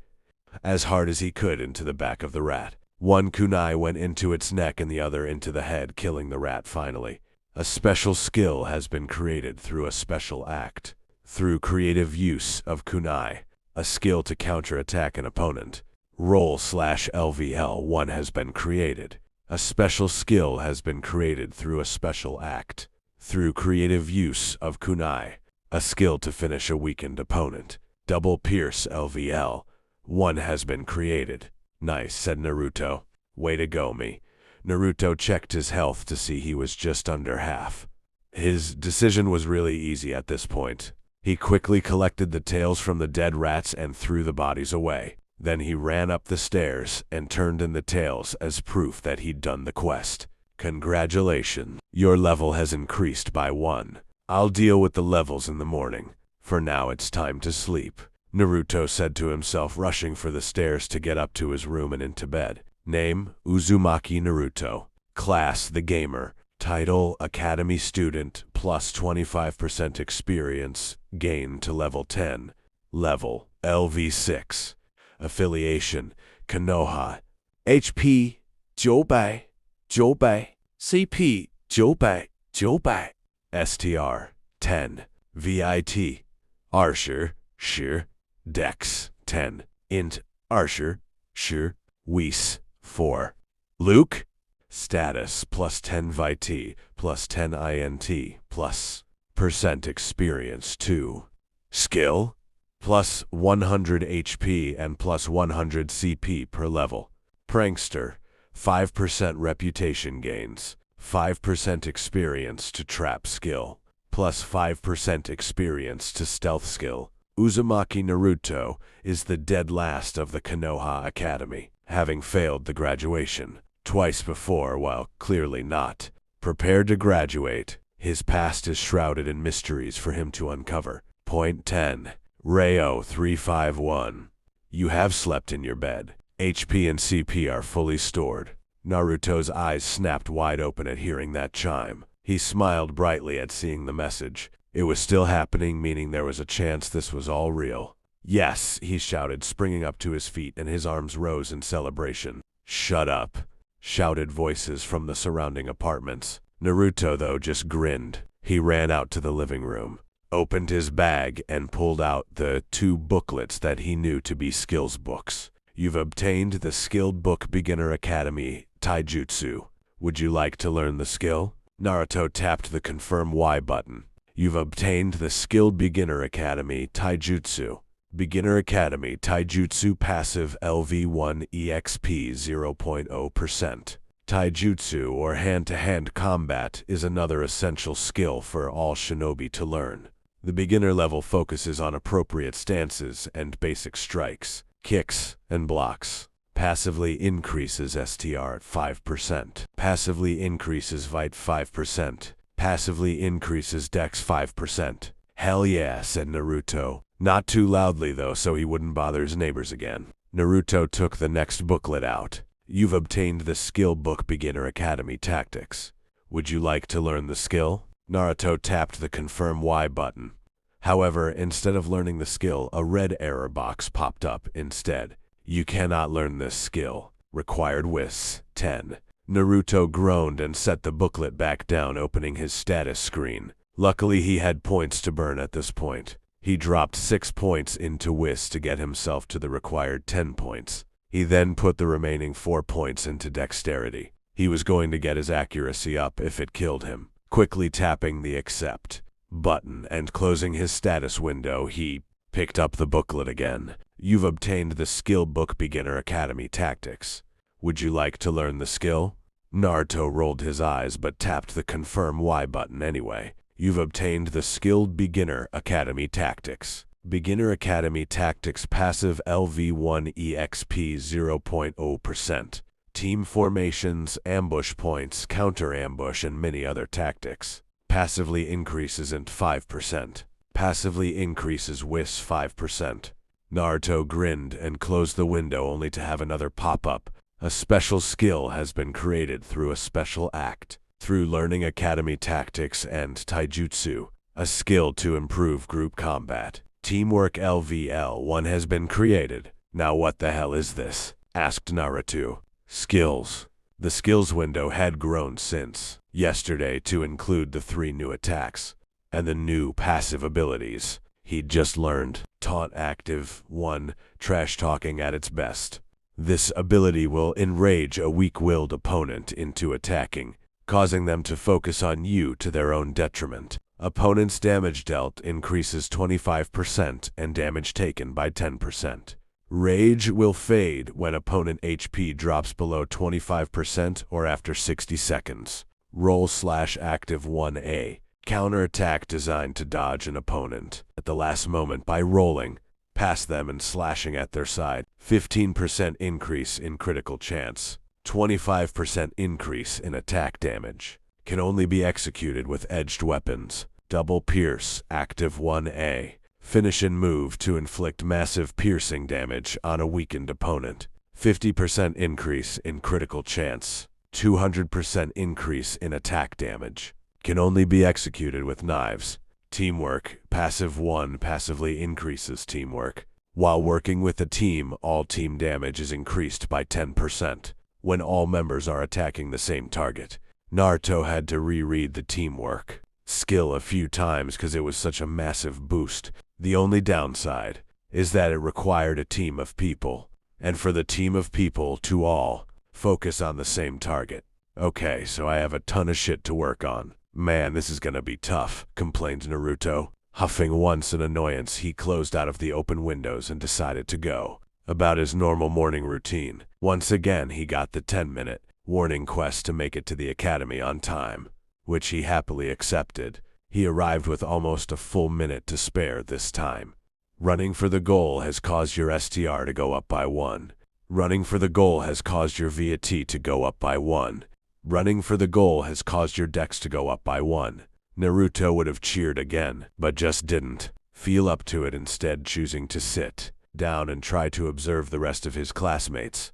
S1: as hard as he could into the back of the rat. One kunai went into its neck and the other into the head, killing the rat finally. A special skill has been created through a special act. Through creative use of kunai, a skill to counterattack an opponent. Roll/LVL 1 has been created. A special skill has been created through a special act. Through creative use of kunai, a skill to finish a weakened opponent. Double Pierce LVL 1 has been created. "Nice," said Naruto. "Way to go, me." Naruto checked his health to see he was just under half. His decision was really easy at this point. He quickly collected the tails from the dead rats and threw the bodies away. Then he ran up the stairs and turned in the tails as proof that he'd done the quest. "Congratulations, your level has increased by 1. I'll deal with the levels in the morning. For now it's time to sleep," Naruto said to himself, rushing for the stairs to get up to his room and into bed. Name: Uzumaki Naruto. Class: the gamer. Title: Academy student, plus 25% experience, gain to level 10. Level: LV6. Affiliation: Konoha. HP: 900, 900. CP: 900, 900. STR: 10. VIT: Arsher, Shir. Dex: 10. Int: Arsher, Shir. Whis: 4. Luke: Status: plus 10 VIT, plus 10 INT, plus experience 2. Skill, plus 100 HP and plus 100 CP per level. Prankster, 5% reputation gains, 5% experience to trap skill, plus 5% experience to stealth skill. Uzumaki Naruto is the dead last of the Konoha Academy, having failed the graduation twice before while clearly not prepared to graduate. His past is shrouded in mysteries for him to uncover. Point 10. Rayo 351. You have slept in your bed. HP and CP are fully stored. Naruto's eyes snapped wide open at hearing that chime. He smiled brightly at seeing the message. It was still happening, meaning there was a chance this was all real. Yes, he shouted, springing up to his feet, and his arms rose in celebration. Shut up, shouted voices from the surrounding apartments. Naruto, though, just grinned. He ran out to the living room, opened his bag, and pulled out the 2 booklets that he knew to be skills books. You've obtained the Skilled Book Beginner Academy Taijutsu. Would you like to learn the skill? Naruto tapped the Confirm Y button. You've obtained the Skilled Beginner Academy Taijutsu. Beginner Academy Taijutsu Passive LV1 EXP 0.0%. Taijutsu, or hand-to-hand combat, is another essential skill for all shinobi to learn. The beginner level focuses on appropriate stances and basic strikes, kicks, and blocks. Passively increases STR at 5%. Passively increases Vite 5%. Passively increases Dex 5%. Hell yeah, said Naruto. Not too loudly though, so he wouldn't bother his neighbors again. Naruto took the next booklet out. You've obtained the Skill Book Beginner Academy Tactics. Would you like to learn the skill? Naruto tapped the Confirm Y button. However, instead of learning the skill, a red error box popped up instead. You cannot learn this skill. Required WIS 10. Naruto groaned and set the booklet back down, opening his status screen. Luckily, he had points to burn at this point. He dropped 6 points into WIS to get himself to the required 10 points. He then put the remaining 4 points into dexterity. He was going to get his accuracy up if it killed him. Quickly tapping the Accept button and closing his status window, he picked up the booklet again. You've obtained the Skill Book Beginner Academy Tactics. Would you like to learn the skill? Naruto rolled his eyes but tapped the Confirm Y button anyway. You've obtained the Skilled Beginner Academy Tactics. Beginner Academy Tactics Passive LV1 EXP 0.0%. Team formations, ambush points, counter ambush, and many other tactics. Passively increases int 5%. Passively increases WIS 5%. Naruto grinned and closed the window only to have another pop-up. A special skill has been created through a special act. Through learning Academy Tactics and Taijutsu, a skill to improve group combat. Teamwork LVL1 has been created. Now what the hell is this? Asked Naruto. Skills. The skills window had grown since yesterday to include the 3 new attacks and the new passive abilities he'd just learned. Taunt Active 1, Trash Talking at its best. This ability will enrage a weak-willed opponent into attacking, causing them to focus on you to their own detriment. Opponent's damage dealt increases 25% and damage taken by 10%. Rage will fade when opponent HP drops below 25% or after 60 seconds. Roll/Active 1A. Counterattack designed to dodge an opponent at the last moment by rolling past them and slashing at their side. 15% increase in critical chance. 25% increase in attack damage. Can only be executed with edged weapons. Double Pierce, Active 1A. Finish and move to inflict massive piercing damage on a weakened opponent. 50% increase in critical chance. 200% increase in attack damage. Can only be executed with knives. Teamwork, Passive 1 passively increases teamwork. While working with a team, all team damage is increased by 10% when all members are attacking the same target. Naruto had to reread the teamwork skill a few times because it was such a massive boost. The only downside is that it required a team of people, and for the team of people to all focus on the same target. Okay, so I have a ton of shit to work on. Man, this is gonna be tough, complained Naruto. Huffing once in annoyance, he closed out of the open windows and decided to go about his normal morning routine. Once again, he got the 10-minute warning quest to make it to the academy on time, which he happily accepted. He arrived with almost a full minute to spare this time. Running for the goal has caused your STR to go up by 1. Running for the goal has caused your VAT to go up by 1. Running for the goal has caused your dex to go up by 1. Naruto would have cheered again, but just didn't feel up to it, instead choosing to sit down and try to observe the rest of his classmates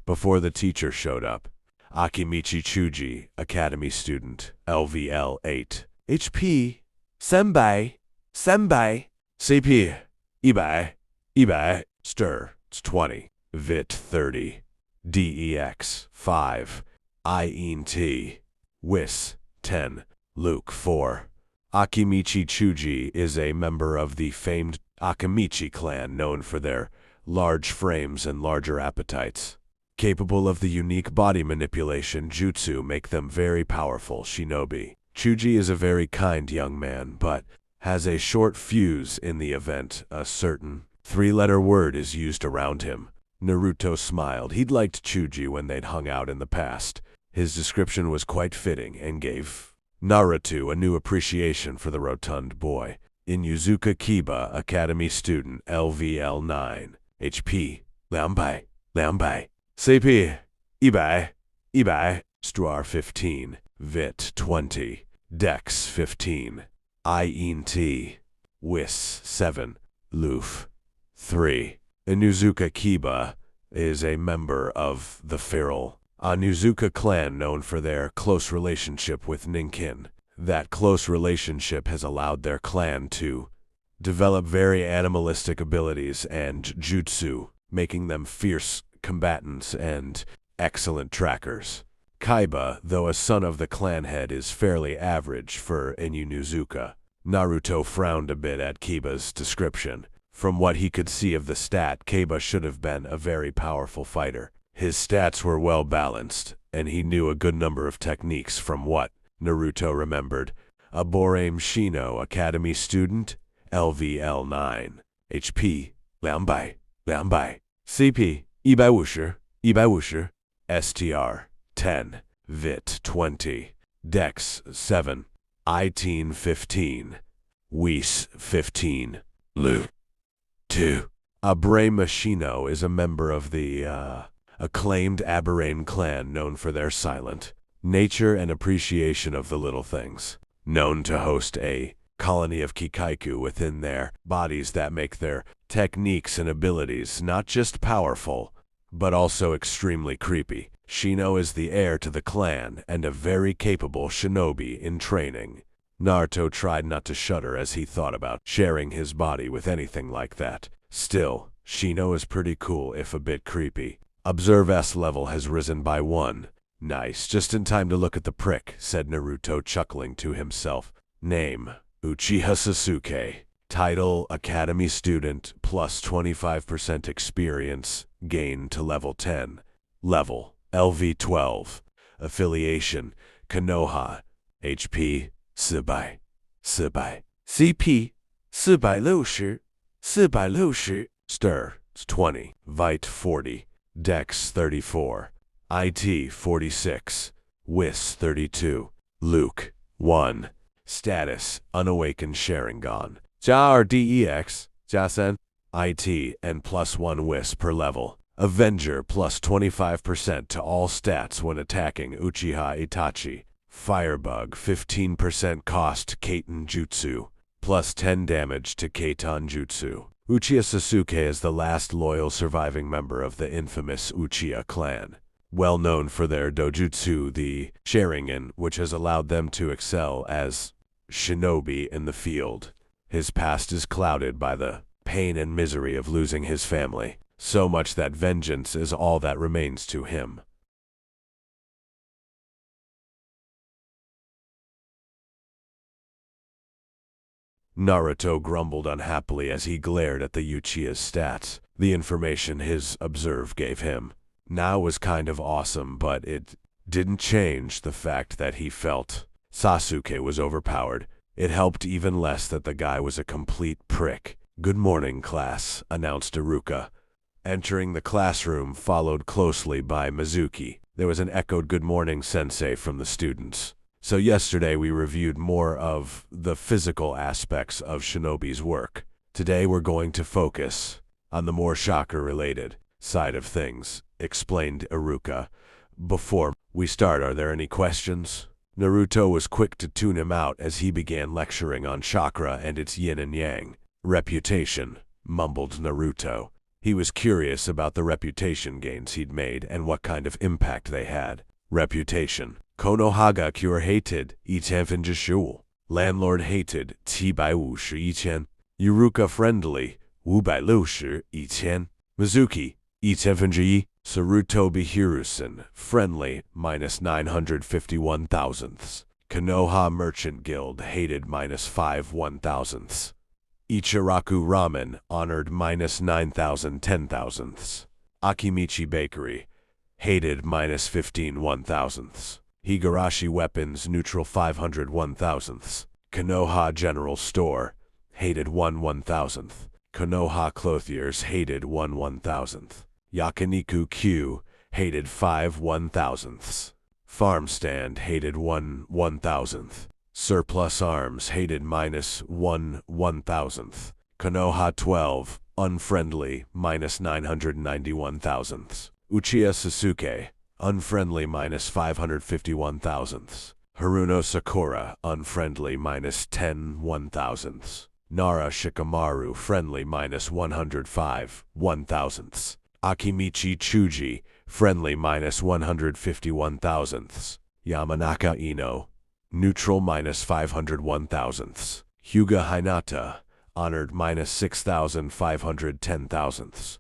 S1: before the teacher showed up. Akimichi Chuji, academy student, LVL 8. HP, Senpai, CP, Ibai, Stir, 20, Vit 30, DEX 5, INT, Whis 10, Luke 4. Akimichi Chuji is a member of the famed Akimichi clan, known for their large frames and larger appetites. Capable of the unique body manipulation jutsu make them very powerful shinobi. Chuji is a very kind young man, but has a short fuse in the event a certain 3-letter word is used around him. Naruto smiled. He'd liked Chuji when they'd hung out in the past. His description was quite fitting and gave Naruto a new appreciation for the rotund boy. Inuzuka Kiba, academy student, LVL 9. HP, Lianbai, CP, Ibai, Str 15, Vit 20, Dex 15, INT, Whis 7, Loof 3. Inuzuka Kiba is a member of the feral Inuzuka clan, known for their close relationship with Ninkin. That close relationship has allowed their clan to develop very animalistic abilities and jutsu, making them fierce combatants and excellent trackers. Kaiba, though a son of the clan head, is fairly average for Inuzuka. Naruto frowned a bit at Kiba's description. From what he could see of the stat, Kaiba should have been a very powerful fighter. His stats were well balanced, and he knew a good number of techniques from what Naruto remembered. Aborame Shino, academy student, LVL 9. HP, Lianbai, CP, 150, STR 10, Vit 20, Dex 7, ITN 15, Whis 15, Lu 2. Aborame Shino is a member of the acclaimed Aborame clan, known for their silent nature and appreciation of the little things. Known to host a colony of Kikaiku within their bodies that make their techniques and abilities not just powerful, but also extremely creepy. Shino is the heir to the clan and a very capable shinobi in training. Naruto tried not to shudder as he thought about sharing his body with anything like that. Still, Shino is pretty cool, if a bit creepy. Observe S level has risen by 1. Nice, just in time to look at the prick, said Naruto, chuckling to himself. Name, Uchiha Sasuke. Title, academy student, plus 25% experience, gain to level 10. Level, LV 12. Affiliation, Konoha. HP, 400. CP, 460. Stir, 20. Vite 40. Dex 34. IT 46. Whis 32. Luke 1. Status, unawakened Sharingan. 加2 DEX, 加3 IT, and plus 1 Whis per level. Avenger, plus 25% to all stats when attacking Uchiha Itachi. Firebug, 15% cost Kaiten Jutsu, plus 10 damage to Keitan Jutsu. Uchiha Sasuke is the last loyal surviving member of the infamous Uchiha clan. Well known for their dojutsu, the Sharingan, which has allowed them to excel as shinobi in the field. His past is clouded by the pain and misery of losing his family, so much that vengeance is all that remains to him. Naruto grumbled unhappily as he glared at the Uchiha's stats. The information his observe gave him now was kind of awesome, but it didn't change the fact that he felt Sasuke was overpowered. It helped even less that the guy was a complete prick. "Good morning, class," announced Iruka, entering the classroom, followed closely by Mizuki. There was an echoed "good morning, sensei" from the students. So yesterday we reviewed more of the physical aspects of Shinobi's work. Today we're going to focus on the more chakra-related side of things, explained Iruka. Before we start, are there any questions? Naruto was quick to tune him out as he began lecturing on chakra and its yin and yang. "Reputation," mumbled Naruto. He was curious about the reputation gains he'd made and what kind of impact they had. Reputation. Konohaga cure hated, 1000 Landlord hated, 750Iruka friendly, 560Mizuki, 1001 Sarutobi Hirusen, friendly, -951 thousandths. Konoha Merchant Guild, hated, -5 1,000ths. Ichiraku Ramen, honored, -9,000 10,000ths. Akimichi Bakery, hated, -15 1,000ths. Higurashi Weapons, neutral, 500 1,000ths. Konoha General Store, hated, 1 1,000th. Konoha Clothiers, hated, 1 1,000th. Yakiniku Q, hated, 5 1,000ths. Farm Stand, hated, 1 1,000th. Surplus Arms, hated, -1 1,000th. Konoha 12, unfriendly, -991 thousandths. Uchiha Sasuke, unfriendly, -551 thousandths. Haruno Sakura, unfriendly, -10 1,000ths. Nara Shikamaru, friendly, -105 1,000ths. Akimichi Chuji, friendly, -151 thousandths. Yamanaka Ino, neutral, -501 thousandths. Hyuga Hinata, honored, -6,510 thousandths.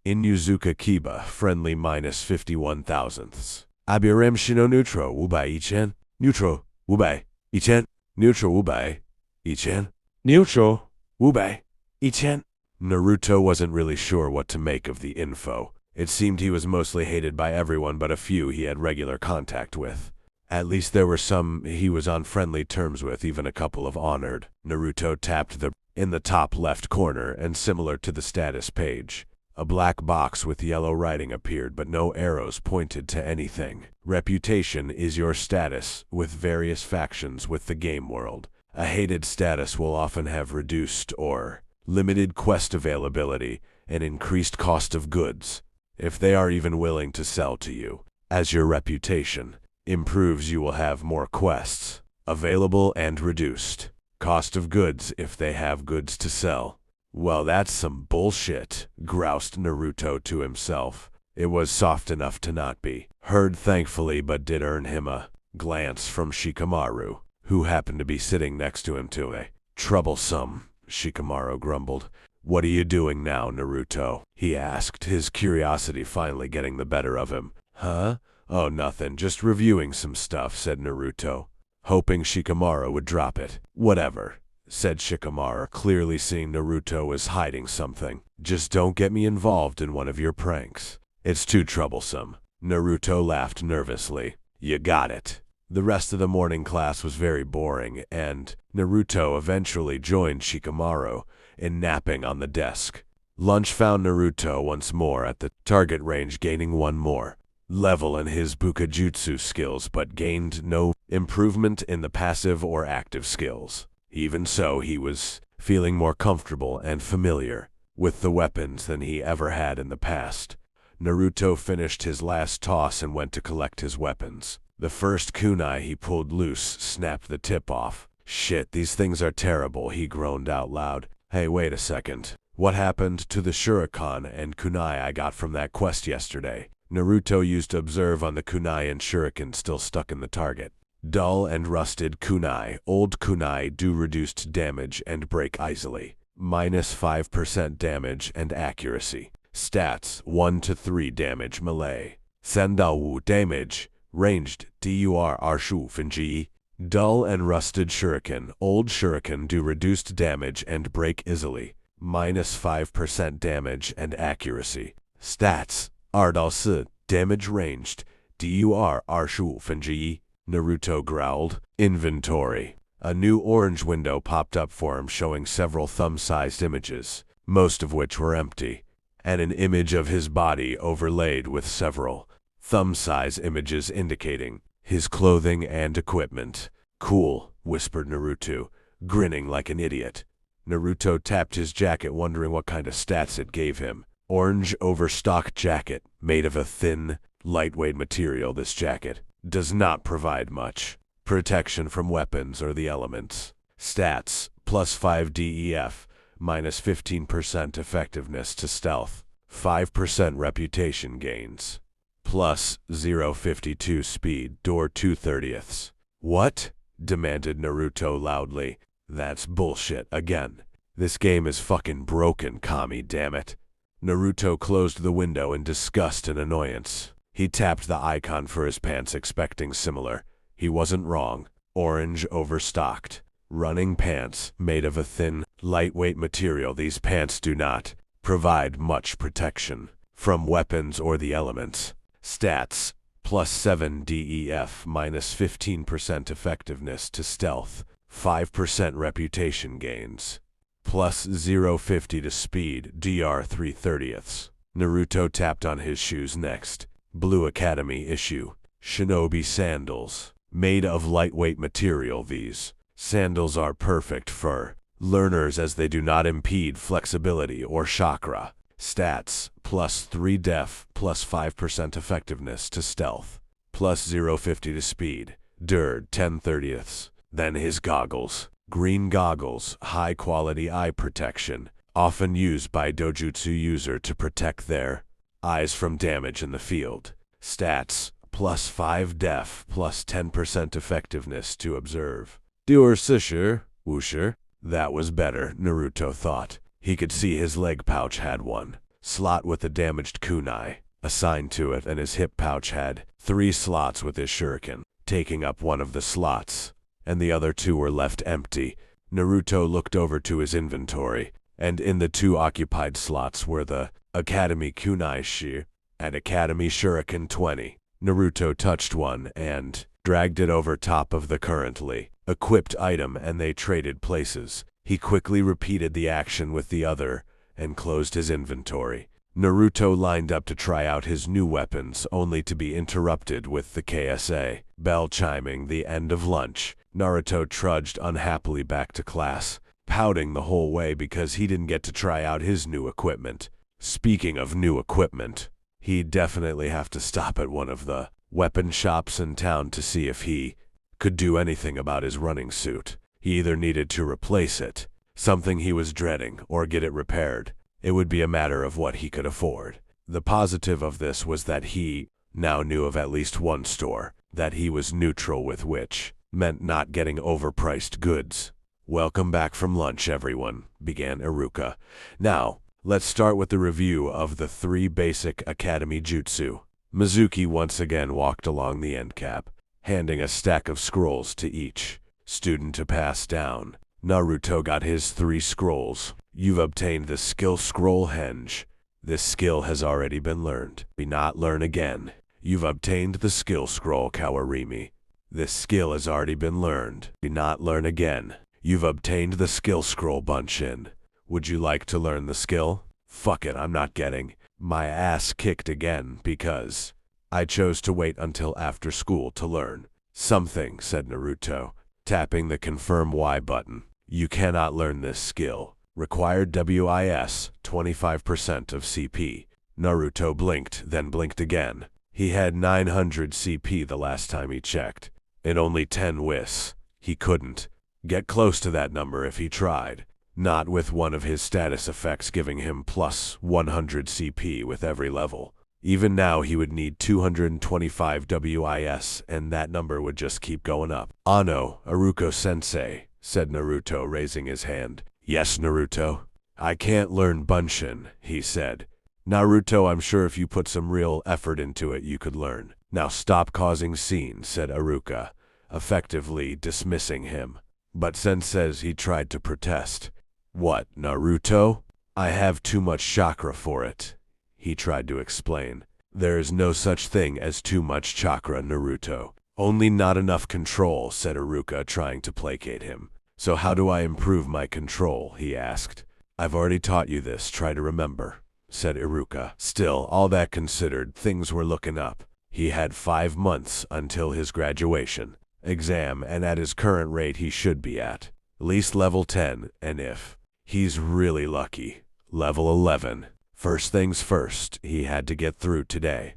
S1: Inuzuka Kiba, friendly, -51 thousandths. Abiram Shino neutral, Wubai Ichen, neutral, Wubai Ichen, neutral, Wubai Ichen, neutral, Wubai Ichen. Naruto wasn't really sure what to make of the info. It seemed he was mostly hated by everyone but a few he had regular contact with. At least there were some he was on friendly terms with, even a couple of honored. Naruto tapped in the top left corner, and similar to the status page, a black box with yellow writing appeared, but no arrows pointed to anything. Reputation is your status with various factions with the game world. A hated status will often have reduced or limited quest availability and increased cost of goods, if they are even willing to sell to you. As your reputation improves, you will have more quests available and reduced cost of goods if they have goods to sell. Well, that's some bullshit, groused Naruto to himself. It was soft enough to not be heard, thankfully, but did earn him a glance from Shikamaru, who happened to be sitting next to him too. Troublesome, Shikamaru grumbled. "What are you doing now, Naruto?" he asked, his curiosity finally getting the better of him. "Huh? Oh, nothing, just reviewing some stuff," said Naruto, hoping Shikamaru would drop it. "Whatever," said Shikamaru, clearly seeing Naruto was hiding something. "Just don't get me involved in one of your pranks. It's too troublesome." Naruto laughed nervously. "You got it." The rest of the morning class was very boring, and Naruto eventually joined Shikamaru in napping on the desk. Lunch found Naruto once more at the target range, gaining one more level in his Bukajutsu skills, but gained no improvement in the passive or active skills. Even so, he was feeling more comfortable and familiar with the weapons than he ever had in the past. Naruto finished his last toss and went to collect his weapons. The first kunai he pulled loose snapped the tip off. "Shit, these things are terrible," he groaned out loud. "Hey, wait a second. What happened to the shuriken and kunai I got from that quest yesterday?" Naruto used to observe on the kunai and shuriken still stuck in the target. Dull and rusted kunai. Old kunai do reduced damage and break easily. -5% damage and accuracy. Stats 1 to 3 damage melee. Sandalwu damage. Ranged dur arshu finji. Dull and rusted shuriken. Old shuriken do reduced damage and break easily. -5% damage and accuracy. Stats Ardal damage ranged dur arshu finji. Naruto growled. Inventory. A new orange window popped up for him showing several thumb-sized images, most of which were empty, and an image of his body overlaid with several thumb-size images indicating his clothing and equipment. Cool, whispered Naruto, grinning like an idiot. Naruto tapped his jacket, wondering what kind of stats it gave him. Orange overstock jacket, made of a thin, lightweight material. This jacket does not provide much protection from weapons or the elements. Stats, +5 DEF, -15% effectiveness to stealth, 5% reputation gains, plus 0.52 speed, door 2/30. What? Demanded Naruto loudly. That's bullshit again. This game is fucking broken, Kami, damn it. Naruto closed the window in disgust and annoyance. He tapped the icon for his pants, expecting similar. He wasn't wrong. Orange overstocked. Running pants, made of a thin, lightweight material. These pants do not provide much protection from weapons or the elements. Stats, +7 DEF, -15% effectiveness to stealth, 5% reputation gains, plus 0.50 to speed, DR 3/30. Naruto tapped on his shoes next. Blue Academy issue. Shinobi sandals. Made of lightweight material. These sandals are perfect for learners as they do not impede flexibility or chakra. Stats, +3 def, +5% effectiveness to stealth, plus 0.50 to speed, dir 10/30. Then his goggles. Green goggles, high-quality eye protection, often used by dojutsu user to protect their eyes from damage in the field. Stats, +5 def, +10% effectiveness to observe. Dur sicher, wusher. That was better, Naruto thought. He could see his leg pouch had one slot with a damaged kunai assigned to it, and his hip pouch had 3 slots with his shuriken taking up one of the slots, and the other 2 were left empty. Naruto looked over to his inventory, and in the 2 occupied slots were the Academy Kunai Shi and Academy Shuriken 20. Naruto touched one and dragged it over top of the currently equipped item, and they traded places. He quickly repeated the action with the other and closed his inventory. Naruto lined up to try out his new weapons, only to be interrupted with the KSA bell chiming the end of lunch. Naruto trudged unhappily back to class, pouting the whole way because he didn't get to try out his new equipment. Speaking of new equipment, he'd definitely have to stop at one of the weapon shops in town to see if he could do anything about his running suit. He either needed to replace it, something he was dreading, or get it repaired. It would be a matter of what he could afford. The positive of this was that he now knew of at least one store that he was neutral with, which meant not getting overpriced goods. Welcome back from lunch, everyone, began Iruka. Now, let's start with the review of the 3 basic academy jutsu. Mizuki once again walked along the end cap, handing a stack of scrolls to each student to pass down. Naruto got his 3 scrolls. You've obtained the skill scroll henge. This skill has already been learned. Be not learn again. You've obtained the skill scroll Kawarimi. This skill has already been learned. Be not learn again. You've obtained the skill scroll Bunshin. Would you like to learn the skill? Fuck it, I'm not getting my ass kicked again because I chose to wait until after school to learn something, said Naruto, tapping the confirm Y button. You cannot learn this skill. Required WIS, 25% of CP. Naruto blinked, then blinked again. He had 900 CP the last time he checked, and only 10 WIS. He couldn't get close to that number if he tried. Not with one of his status effects giving him plus 100 CP with every level. Even now he would need 225 WIS, and that number would just keep going up. Ano, Iruko-sensei, said Naruto, raising his hand. Yes, Naruto. I can't learn Bunshin, he said. Naruto, I'm sure if you put some real effort into it, you could learn. Now stop causing scenes, said Iruka, effectively dismissing him. But says he tried to protest. What, Naruto? I have too much chakra for it, he tried to explain. There is no such thing as too much chakra, Naruto. Only not enough control, said Iruka, trying to placate him. So how do I improve my control, he asked. I've already taught you this, try to remember, said Iruka. Still, all that considered, things were looking up. He had 5 months until his graduation exam, and at his current rate he should be at least level 10, and if he's really lucky, level 11. First things first, he had to get through today.